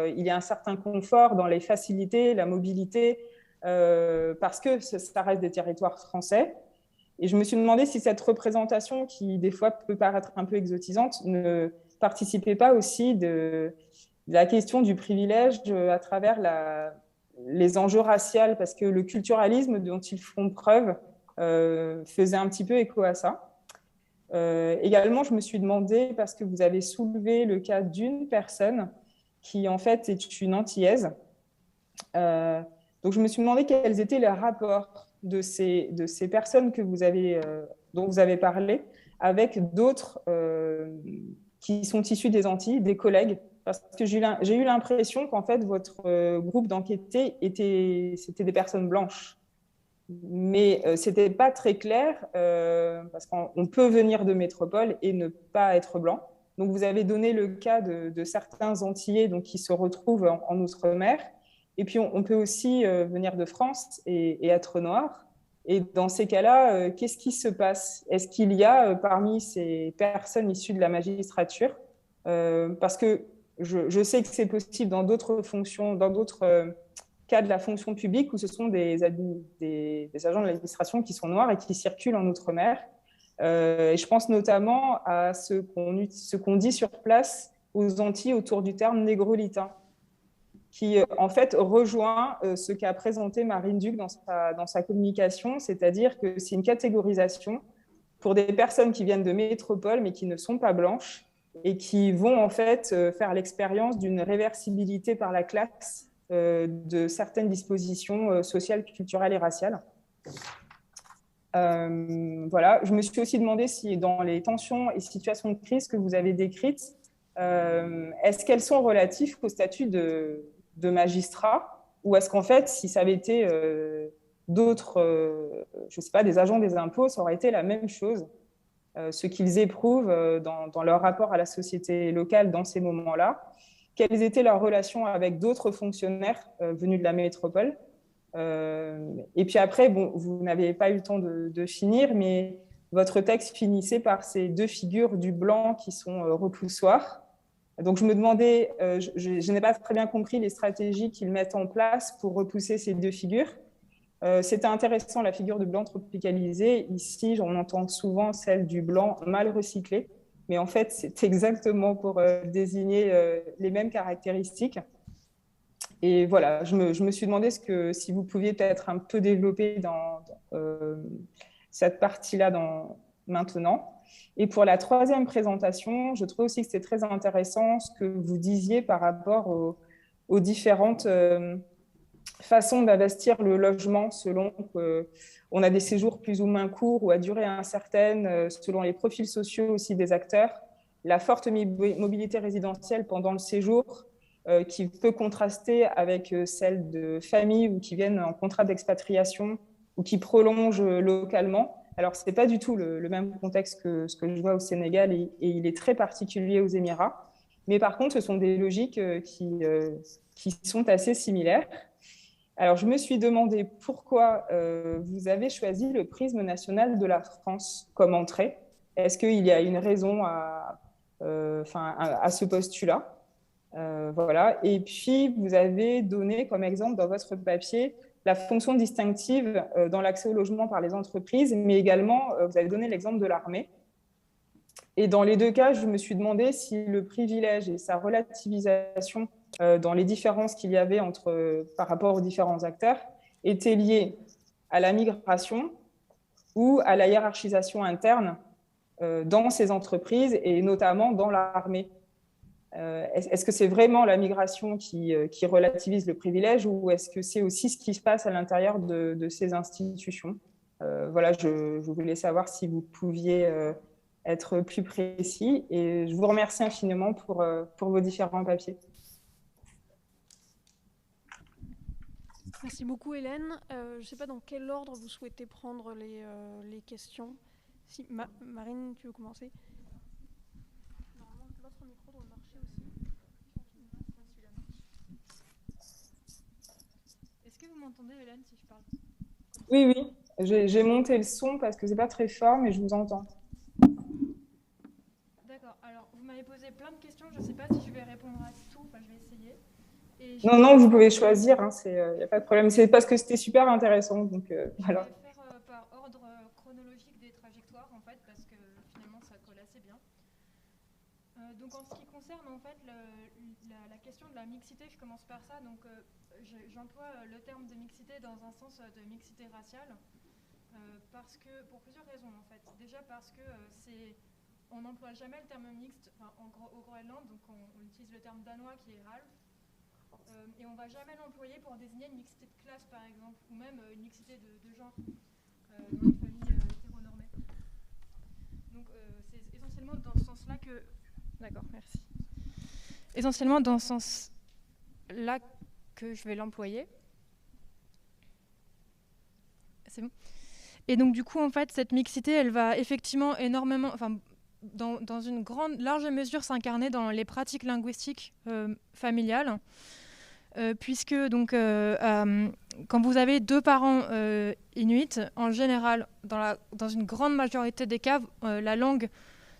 il y a un certain confort dans les facilités, la mobilité, parce que ça reste des territoires français. Et je me suis demandé si cette représentation, qui des fois peut paraître un peu exotisante, ne participait pas aussi de la question du privilège à travers les enjeux raciaux, parce que le culturalisme dont ils font preuve faisait un petit peu écho à ça. Également, je me suis demandé, parce que vous avez soulevé le cas d'une personne qui en fait est une antillaise, donc je me suis demandé quels étaient les rapports de ces personnes dont vous avez parlé avec d'autres qui sont issus des Antilles, des collègues, parce que j'ai eu l'impression qu'en fait votre groupe d'enquêtés c'était des personnes blanches. Mais ce n'était pas très clair parce qu'on peut venir de métropole et ne pas être blanc. Donc, vous avez donné le cas de certains Antillais donc, qui se retrouvent en Outre-mer. Et puis, on peut aussi venir de France et être noir. Et dans ces cas-là, qu'est-ce qui se passe? Est-ce qu'il y a parmi ces personnes issues de la magistrature parce que je sais que c'est possible dans d'autres fonctions, dans d'autres cas de la fonction publique où ce sont des agents de l'administration qui sont noirs et qui circulent en Outre-mer. Et je pense notamment à ce qu'on dit sur place aux Antilles autour du terme négrolitain, qui en fait rejoint ce qu'a présenté Marine Duc dans sa communication, c'est-à-dire que c'est une catégorisation pour des personnes qui viennent de métropole mais qui ne sont pas blanches et qui vont en fait faire l'expérience d'une réversibilité par la classe de certaines dispositions sociales, culturelles et raciales. Voilà. Je me suis aussi demandé si dans les tensions et situations de crise que vous avez décrites, est-ce qu'elles sont relatives au statut de magistrat ou est-ce qu'en fait, si ça avait été d'autres, je ne sais pas, des agents des impôts, ça aurait été la même chose, ce qu'ils éprouvent dans leur rapport à la société locale dans ces moments-là. Quelles étaient leurs relations avec d'autres fonctionnaires venus de la métropole. Et puis après, bon, vous n'avez pas eu le temps de finir, mais votre texte finissait par ces deux figures du blanc qui sont repoussoires. Donc je me demandais, je n'ai pas très bien compris les stratégies qu'ils mettent en place pour repousser ces deux figures. C'était intéressant, la figure de blanc tropicalisé. Ici, on entend souvent celle du blanc mal recyclé. Mais en fait, c'est exactement pour désigner les mêmes caractéristiques. Et voilà, je me suis demandé si vous pouviez peut-être un peu développer dans cette partie-là maintenant. Et pour la troisième présentation, je trouve aussi que c'est très intéressant ce que vous disiez par rapport aux différentes façons d'investir le logement selon qu'on a des séjours plus ou moins courts ou à durée incertaine, selon les profils sociaux aussi des acteurs, la forte mobilité résidentielle pendant le séjour qui peut contraster avec celle de familles ou qui viennent en contrat d'expatriation ou qui prolongent localement. Alors, ce n'est pas du tout le même contexte que ce que je vois au Sénégal et il est très particulier aux Émirats. Mais par contre, ce sont des logiques qui sont assez similaires. Alors, je me suis demandé pourquoi vous avez choisi le prisme national de la France comme entrée. Est-ce qu'il y a une raison à ce postulat? Voilà. Et puis, vous avez donné comme exemple dans votre papier la fonction distinctive dans l'accès au logement par les entreprises, mais également, vous avez donné l'exemple de l'armée. Et dans les deux cas, je me suis demandé si le privilège et sa relativisation dans les différences qu'il y avait par rapport aux différents acteurs étaient liées à la migration ou à la hiérarchisation interne dans ces entreprises et notamment dans l'armée. Est-ce que c'est vraiment la migration qui relativise le privilège ou est-ce que c'est aussi ce qui se passe à l'intérieur de ces institutions? Voilà, je voulais savoir si vous pouviez être plus précis et je vous remercie infiniment pour vos différents papiers. Merci beaucoup Hélène. Je ne sais pas dans quel ordre vous souhaitez prendre les questions. Si, Marine, tu veux commencer? Normalement, l'autre micro doit marcher aussi. Est-ce que vous m'entendez Hélène si je parle? Oui, oui. J'ai monté le son parce que c'est pas très fort, mais je vous entends. D'accord. Alors, vous m'avez posé plein de questions. Je ne sais pas si je vais répondre à tout. Enfin, je vais essayer. Non, vous pouvez choisir. Il n'y a pas de problème. C'est parce que c'était super intéressant. Donc, voilà. Je vais faire par ordre chronologique des trajectoires, en fait, parce que finalement, ça colle assez bien. Donc, en ce qui concerne, en fait, la question de la mixité, je commence par ça. Donc, j'emploie le terme de mixité dans un sens de mixité raciale. Parce que, pour plusieurs raisons en fait. Déjà parce que on n'emploie jamais le terme mixte au Groenland, donc on utilise le terme danois qui est Ralf, et on ne va jamais l'employer pour désigner une mixité de classe par exemple, ou même une mixité de genre dans les familles hétéronormées. Donc c'est essentiellement dans ce sens-là que... D'accord, merci. Essentiellement dans ce sens-là que je vais l'employer. C'est bon. Et donc du coup, en fait, cette mixité, elle va effectivement énormément, dans une large mesure s'incarner dans les pratiques linguistiques familiales, puisque donc quand vous avez deux parents inuits, en général, dans une grande majorité des cas, la langue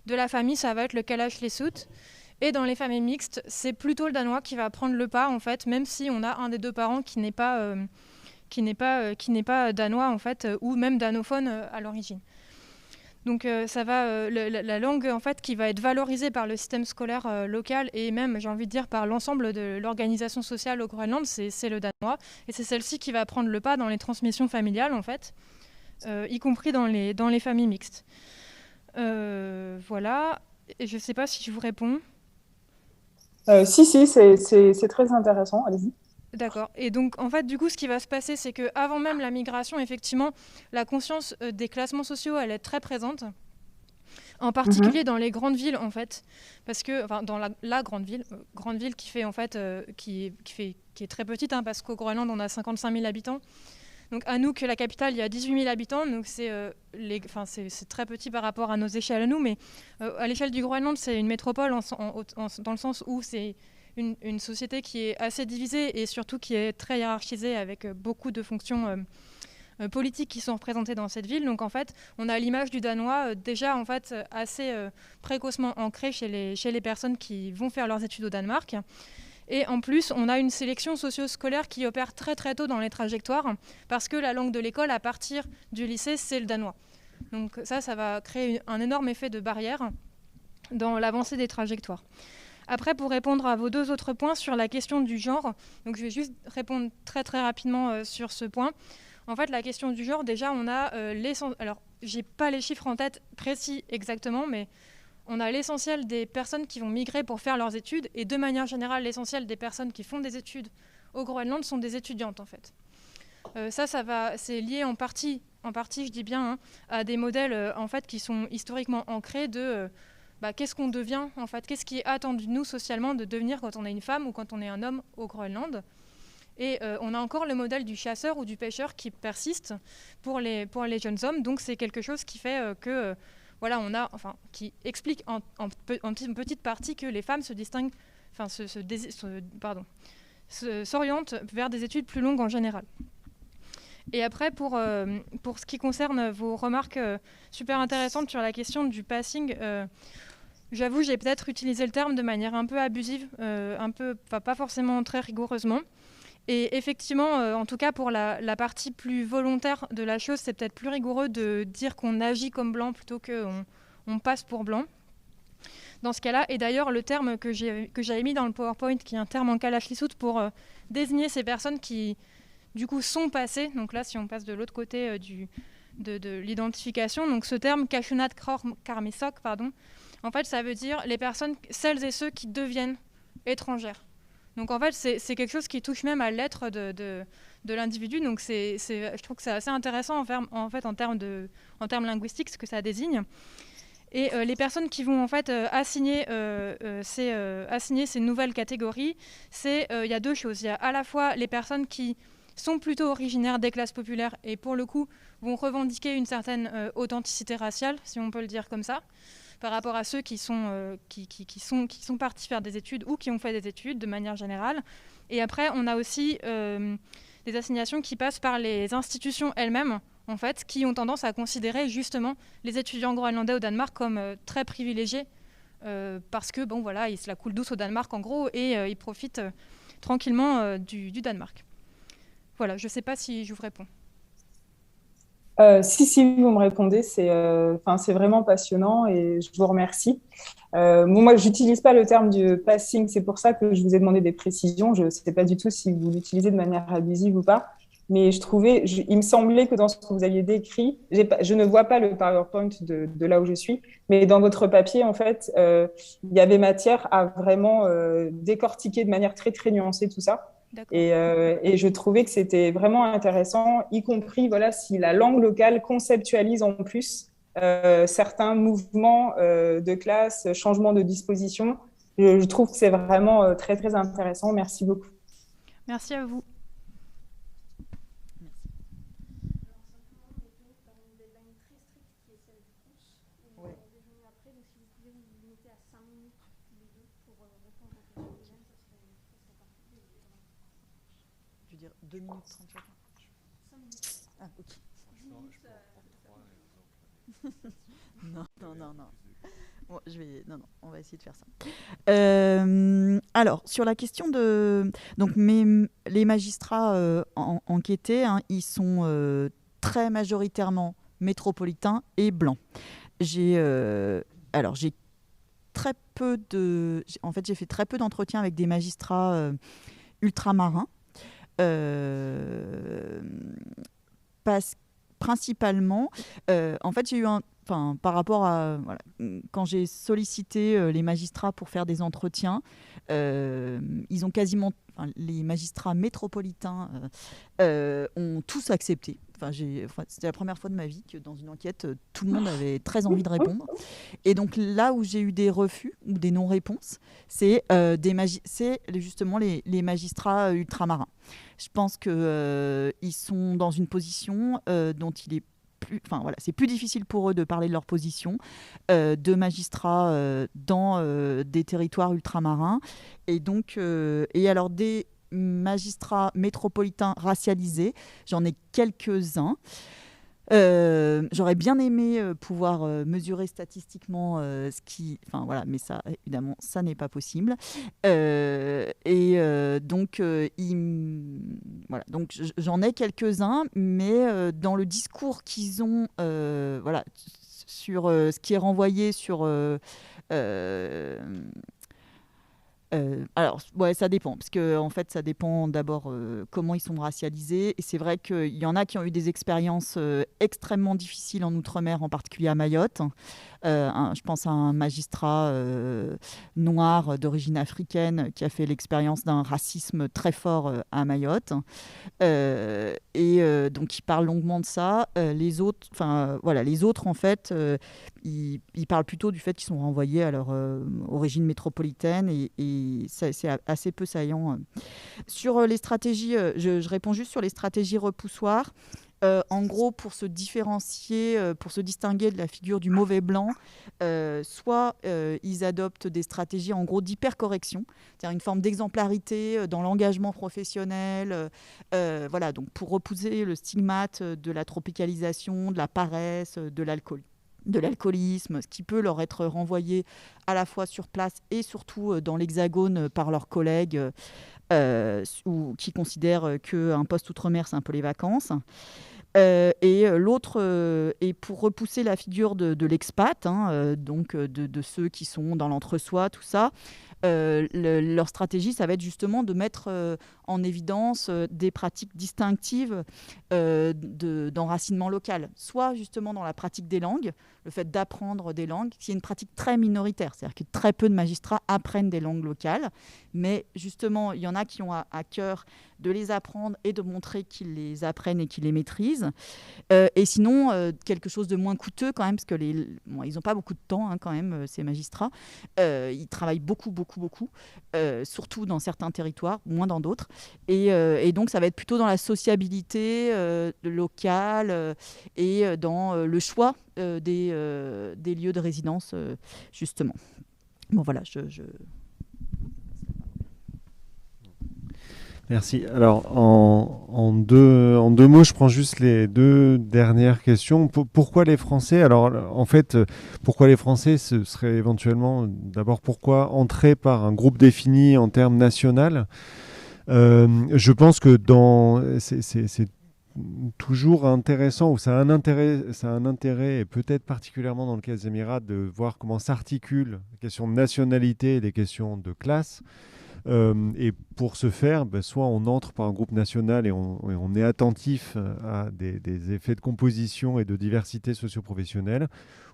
de la famille, ça va être le kalaallisut. Et dans les familles mixtes, c'est plutôt le danois qui va prendre le pas, en fait, même si on a un des deux parents qui n'est pas danois en fait, ou même danophone à l'origine. Donc ça va la langue en fait qui va être valorisée par le système scolaire local et même j'ai envie de dire par l'ensemble de l'organisation sociale au Groenland, c'est le danois et c'est celle-ci qui va prendre le pas dans les transmissions familiales en fait, y compris dans les familles mixtes. Voilà. Et je ne sais pas si je vous réponds. Si, c'est très intéressant. Allez-y. D'accord. Et donc, en fait, du coup, ce qui va se passer, c'est qu'avant même la migration, effectivement, la conscience des classements sociaux, elle est très présente. En particulier dans les grandes villes, en fait. Parce que, enfin, dans la grande ville qui fait, en fait, qui est très petite, hein, parce qu'au Groenland, on a 55 000 habitants. Donc, à nous, que la capitale, il y a 18 000 habitants. Donc, c'est très petit par rapport à nos échelles à nous. Mais à l'échelle du Groenland, c'est une métropole dans le sens où c'est une société qui est assez divisée et surtout qui est très hiérarchisée avec beaucoup de fonctions politiques qui sont représentées dans cette ville. Donc en fait, on a l'image du danois déjà en fait assez précocement ancrée chez les personnes qui vont faire leurs études au Danemark. Et en plus, on a une sélection socio-scolaire qui opère très très tôt dans les trajectoires parce que la langue de l'école à partir du lycée, c'est le danois. Donc ça va créer un énorme effet de barrière dans l'avancée des trajectoires. Après, pour répondre à vos deux autres points sur la question du genre, donc je vais juste répondre très très rapidement sur ce point. En fait, la question du genre, déjà, on a alors, j'ai pas les chiffres en tête précis exactement, mais on a l'essentiel des personnes qui vont migrer pour faire leurs études, et de manière générale, l'essentiel des personnes qui font des études au Groenland sont des étudiantes, en fait. C'est lié en partie, je dis bien, hein, à des modèles en fait qui sont historiquement ancrés de qu'est-ce qu'on devient en fait, qu'est-ce qui est attendu de nous socialement de devenir quand on est une femme ou quand on est un homme au Groenland. Et on a encore le modèle du chasseur ou du pêcheur qui persiste pour les jeunes hommes. Donc c'est quelque chose qui fait que voilà, qui explique en petite partie que les femmes se distinguent, s'orientent vers des études plus longues en général. Et après, pour ce qui concerne vos remarques super intéressantes sur la question du passing, j'avoue, j'ai peut-être utilisé le terme de manière un peu abusive, pas forcément très rigoureusement. Et effectivement, en tout cas pour la partie plus volontaire de la chose, c'est peut-être plus rigoureux de dire qu'on agit comme blanc plutôt qu'on passe pour blanc. dans ce cas-là. Et d'ailleurs, le terme que j'avais mis dans le PowerPoint, qui est un terme en kalachlisout pour désigner ces personnes qui, du coup, sont passées. Donc là, si on passe de l'autre côté de l'identification, donc ce terme Kashunat Karmisok, pardon, en fait, ça veut dire les personnes, celles et ceux qui deviennent étrangères. Donc en fait, c'est quelque chose qui touche même à l'être de l'individu. Donc je trouve que c'est assez intéressant en termes linguistiques ce que ça désigne. Et les personnes qui vont en fait assigner ces nouvelles catégories, il y a deux choses. Il y a à la fois les personnes qui sont plutôt originaires des classes populaires et pour le coup vont revendiquer une certaine authenticité raciale, si on peut le dire comme ça, par rapport à ceux qui sont partis faire des études ou qui ont fait des études de manière générale. Et après, on a aussi des assignations qui passent par les institutions elles-mêmes, en fait, qui ont tendance à considérer justement les étudiants groenlandais au Danemark comme très privilégiés, parce que, bon, voilà, ils se la coulent douce au Danemark, en gros, et ils profitent tranquillement du Danemark. Voilà, je ne sais pas si je vous réponds. Si, vous me répondez, c'est vraiment passionnant et je vous remercie. Moi, je n'utilise pas le terme du passing, c'est pour ça que je vous ai demandé des précisions. Je ne sais pas du tout si vous l'utilisez de manière abusive ou pas, mais il me semblait que dans ce que vous aviez décrit, je ne vois pas le PowerPoint de là où je suis, mais dans votre papier, en fait, il y avait matière à vraiment décortiquer de manière très, très nuancée tout ça. Et je trouvais que c'était vraiment intéressant, y compris si la langue locale conceptualise en plus certains mouvements de classe, changements de disposition. Je trouve que c'est vraiment très, très intéressant. Merci beaucoup. Merci à vous. Je veux dire 2 minutes 30 secondes. 5 minutes. Ah, ok. Non. Bon, on va essayer de faire ça. Alors, sur la question de... Donc, les magistrats enquêtés, ils sont très majoritairement métropolitains et blancs. J'ai très peu de... En fait, j'ai fait très peu d'entretiens avec des magistrats ultramarins. Principalement, en fait, j'ai eu par rapport à quand j'ai sollicité les magistrats pour faire des entretiens, ils ont quasiment, les magistrats métropolitains ont tous accepté. C'était la première fois de ma vie que dans une enquête, tout le monde avait très envie de répondre. Et donc là où j'ai eu des refus ou des non-réponses, c'est justement les magistrats ultramarins. Je pense qu'ils sont dans une position dont il est c'est plus difficile pour eux de parler de leur position de magistrats dans des territoires ultramarins. Et donc, alors des magistrats métropolitains racialisés, j'en ai quelques-uns. J'aurais bien aimé pouvoir mesurer statistiquement mais ça, évidemment, ça n'est pas possible. Donc j'en ai quelques-uns, mais dans le discours qu'ils ont, sur ce qui est renvoyé sur alors, ça dépend, parce que en fait, ça dépend d'abord comment ils sont racialisés. Et c'est vrai qu'il y en a qui ont eu des expériences extrêmement difficiles en Outre-mer, en particulier à Mayotte. Je pense à un magistrat noir d'origine africaine qui a fait l'expérience d'un racisme très fort à Mayotte. Donc, il parle longuement de ça. Les autres, en fait, ils parlent plutôt du fait qu'ils sont renvoyés à leur origine métropolitaine et c'est assez peu saillant. Sur les stratégies, je réponds juste sur les stratégies repoussoires. En gros, pour se différencier, pour se distinguer de la figure du mauvais blanc, soit ils adoptent des stratégies en gros d'hypercorrection, c'est-à-dire une forme d'exemplarité dans l'engagement professionnel, donc pour repousser le stigmate de la tropicalisation, de la paresse, de l'alcoolisme, ce qui peut leur être renvoyé à la fois sur place et surtout dans l'Hexagone par leurs collègues ou qui considèrent qu'un poste outre-mer, c'est un peu les vacances. Et l'autre est pour repousser la figure de l'expat, donc de ceux qui sont dans l'entre-soi, tout ça. Leur stratégie, ça va être justement de mettre en évidence des pratiques distinctives d'enracinement local, soit justement dans la pratique des langues, le fait d'apprendre des langues, qui est une pratique très minoritaire, c'est-à-dire que très peu de magistrats apprennent des langues locales, mais justement, il y en a qui ont à cœur de les apprendre et de montrer qu'ils les apprennent et qu'ils les maîtrisent. Et sinon, quelque chose de moins coûteux quand même, parce que ils n'ont pas beaucoup de temps quand même, ces magistrats. Ils travaillent beaucoup, surtout dans certains territoires, moins dans d'autres. Et donc, ça va être plutôt dans la sociabilité locale et dans le choix des lieux de résidence, justement. Bon, voilà, Merci. Alors, en deux mots, je prends juste les deux dernières questions. Pourquoi les Français? Alors, en fait, pourquoi les Français? Ce serait éventuellement, d'abord, pourquoi entrer par un groupe défini en termes national? Je pense que c'est toujours intéressant, ou ça a un intérêt, et peut-être particulièrement dans le cas des Émirats, de voir comment s'articulent les questions de nationalité et les questions de classe. Et pour ce faire, soit on entre par un groupe national et on est attentif à des effets de composition et de diversité socio-professionnelle,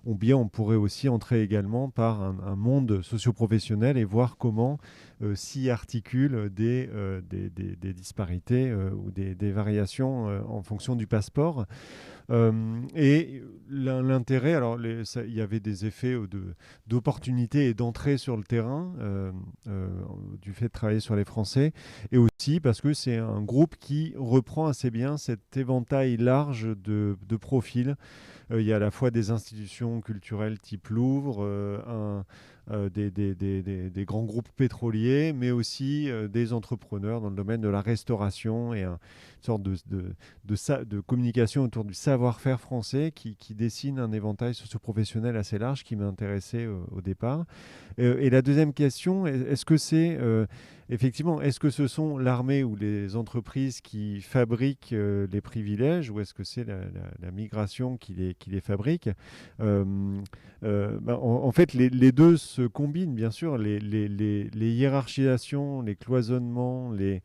ou bien on pourrait aussi entrer également par un monde socio-professionnel et voir comment s'y articulent des disparités ou des variations en fonction du passeport. Et l'intérêt, alors il y avait des effets d'opportunité et d'entrée sur le terrain du fait de travailler sur les Français, et aussi parce que c'est un groupe qui reprend assez bien cet éventail large de profils. Il y a à la fois des institutions culturelles type Louvre, des grands groupes pétroliers, mais aussi des entrepreneurs dans le domaine de la restauration, et une sorte de communication autour du savoir-faire français qui dessine un éventail socio-professionnel assez large qui m'intéressait au départ. Et la deuxième question, est-ce que c'est effectivement, est-ce que ce sont l'armée ou les entreprises qui fabriquent les privilèges, ou est-ce que c'est la migration qui les fabrique? En fait, les deux se combinent, bien sûr. Les hiérarchisations, les cloisonnements, les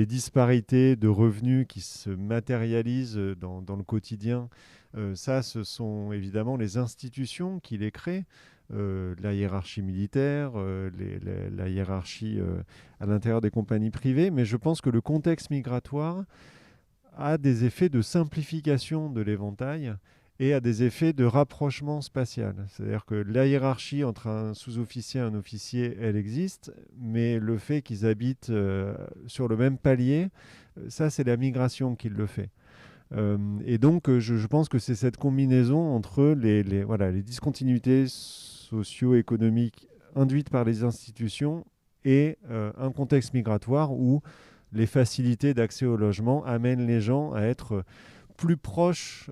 disparités de revenus qui se matérialisent dans le quotidien, ça, ce sont évidemment les institutions qui les créent. La hiérarchie militaire, la hiérarchie à l'intérieur des compagnies privées, mais je pense que le contexte migratoire a des effets de simplification de l'éventail et a des effets de rapprochement spatial. C'est-à-dire que la hiérarchie entre un sous-officier et un officier, elle existe, mais le fait qu'ils habitent sur le même palier, ça, c'est la migration qui le fait. Et donc, je pense que c'est cette combinaison entre les discontinuités socio-économiques induites par les institutions et un contexte migratoire où les facilités d'accès au logement amènent les gens à être plus proches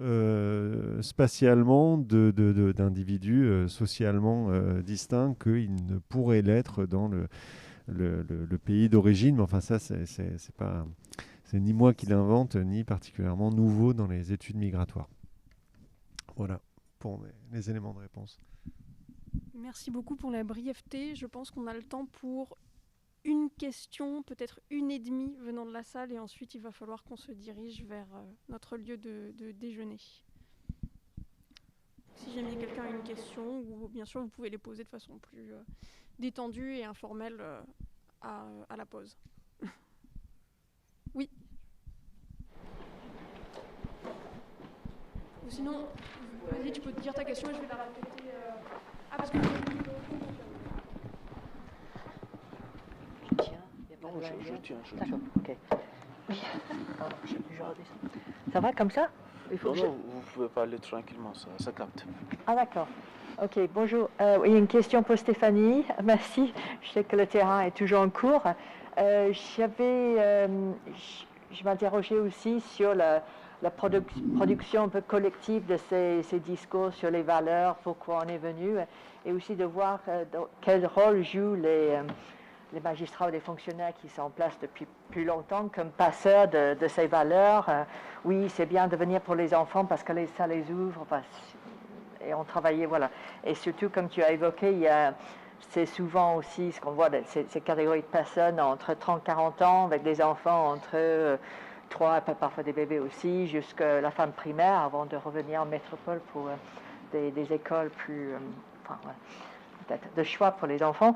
spatialement d'individus socialement distincts qu'ils ne pourraient l'être dans le pays d'origine. Mais enfin, ça, c'est ni moi qui l'invente, ni particulièrement nouveau dans les études migratoires. Voilà pour les éléments de réponse. Merci beaucoup pour la brièveté. Je pense qu'on a le temps pour une question, peut-être une et demie venant de la salle, et ensuite il va falloir qu'on se dirige vers notre lieu de déjeuner. Si jamais quelqu'un a une question, ou bien sûr vous pouvez les poser de façon plus détendue et informelle à la pause. Oui. Ou sinon, vas-y, tu peux te dire ta question et je vais la répéter. Parce que... Non, je tiens. D'accord, ok. Oui. Ça va comme ça? Non, vous pouvez parler tranquillement, ça capte. Ah d'accord. Ok, bonjour. Oui, une question pour Stéphanie. Merci. Je sais que le terrain est toujours en cours. Je m'interrogeais aussi sur la production un peu collective de ces discours sur les valeurs, pourquoi on est venu, et aussi de voir quel rôle jouent les magistrats ou les fonctionnaires qui sont en place depuis plus longtemps comme passeurs de ces valeurs. Oui, c'est bien de venir pour les enfants parce que ça les ouvre. Et on travaillait, voilà. Et surtout, comme tu as évoqué, c'est souvent aussi ce qu'on voit, ces catégories de personnes entre 30 et 40 ans, avec des enfants entre 3, parfois des bébés aussi, jusqu'à la fin primaire, avant de revenir en métropole pour des écoles plus... peut-être de choix pour les enfants.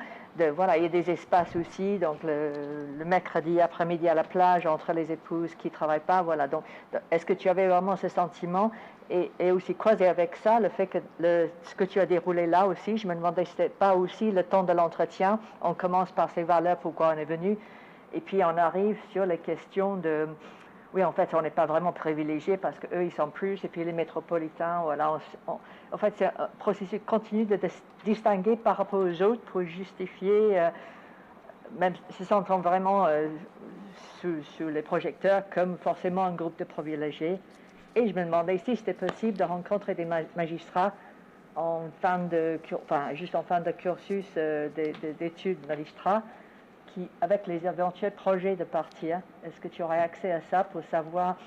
Voilà, il y a des espaces aussi, donc le mercredi après-midi à la plage, entre les épouses qui ne travaillent pas. Voilà. Donc, est-ce que tu avais vraiment ce sentiment et aussi croisé avec ça, le fait que ce que tu as déroulé là aussi, je me demandais si c'était pas aussi le temps de l'entretien. On commence par ces valeurs, pourquoi on est venu, et puis on arrive sur les questions de... Oui, en fait, on n'est pas vraiment privilégiés parce qu'eux, ils sont plus, et puis les métropolitains, voilà. En fait, c'est un processus continu de distinguer par rapport aux autres pour justifier, même se sentant vraiment sous les projecteurs comme forcément un groupe de privilégiés. Et je me demandais si c'était possible de rencontrer des magistrats juste en fin de cursus d'études magistrats, avec les éventuels projets de partir. Est-ce que tu aurais accès à ça pour savoir,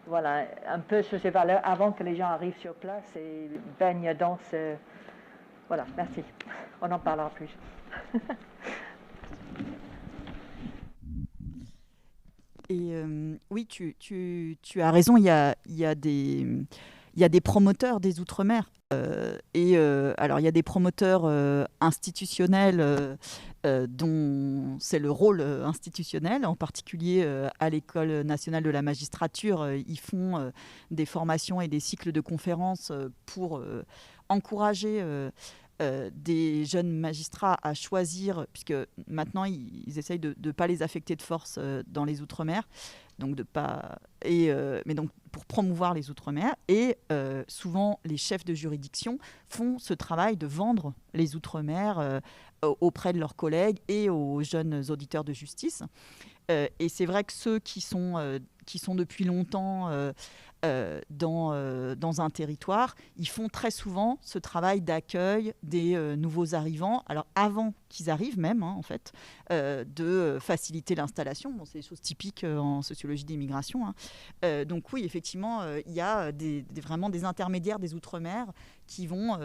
voilà, un peu sur ces valeurs avant que les gens arrivent sur place et baignent dans ce... Voilà, merci. On en parlera plus. Et oui, tu as raison, il y a des promoteurs des Outre-mer. Alors, il y a des promoteurs institutionnels dont c'est le rôle institutionnel, en particulier à l'École nationale de la magistrature. Ils font des formations et des cycles de conférences pour encourager des jeunes magistrats à choisir, puisque maintenant ils essayent de ne pas les affecter de force dans les Outre-mer, donc mais donc pour promouvoir les Outre-mer. Et souvent les chefs de juridiction font ce travail de vendre les Outre-mer auprès de leurs collègues et aux jeunes auditeurs de justice. Et c'est vrai que ceux qui sont depuis longtemps dans un territoire, ils font très souvent ce travail d'accueil des nouveaux arrivants, alors avant qu'ils arrivent même, en fait, de faciliter l'installation. Bon, c'est des choses typiques en sociologie d'immigration. Donc oui, effectivement, il y a vraiment des intermédiaires des Outre-mer qui vont...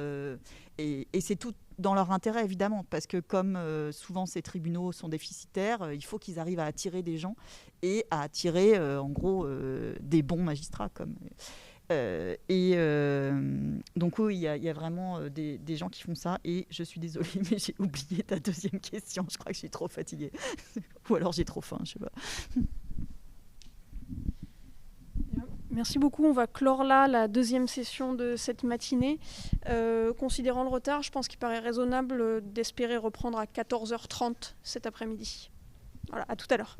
et c'est tout dans leur intérêt, évidemment, parce que comme souvent ces tribunaux sont déficitaires, il faut qu'ils arrivent à attirer des gens et à attirer, en gros, des bons magistrats. Donc oui, il y a vraiment des gens qui font ça. Et je suis désolée, mais j'ai oublié ta deuxième question. Je crois que je suis trop fatiguée. Ou alors j'ai trop faim, je sais pas. Merci beaucoup. On va clore là la deuxième session de cette matinée. Considérant le retard, je pense qu'il paraît raisonnable d'espérer reprendre à 14h30 cet après-midi. Voilà, à tout à l'heure.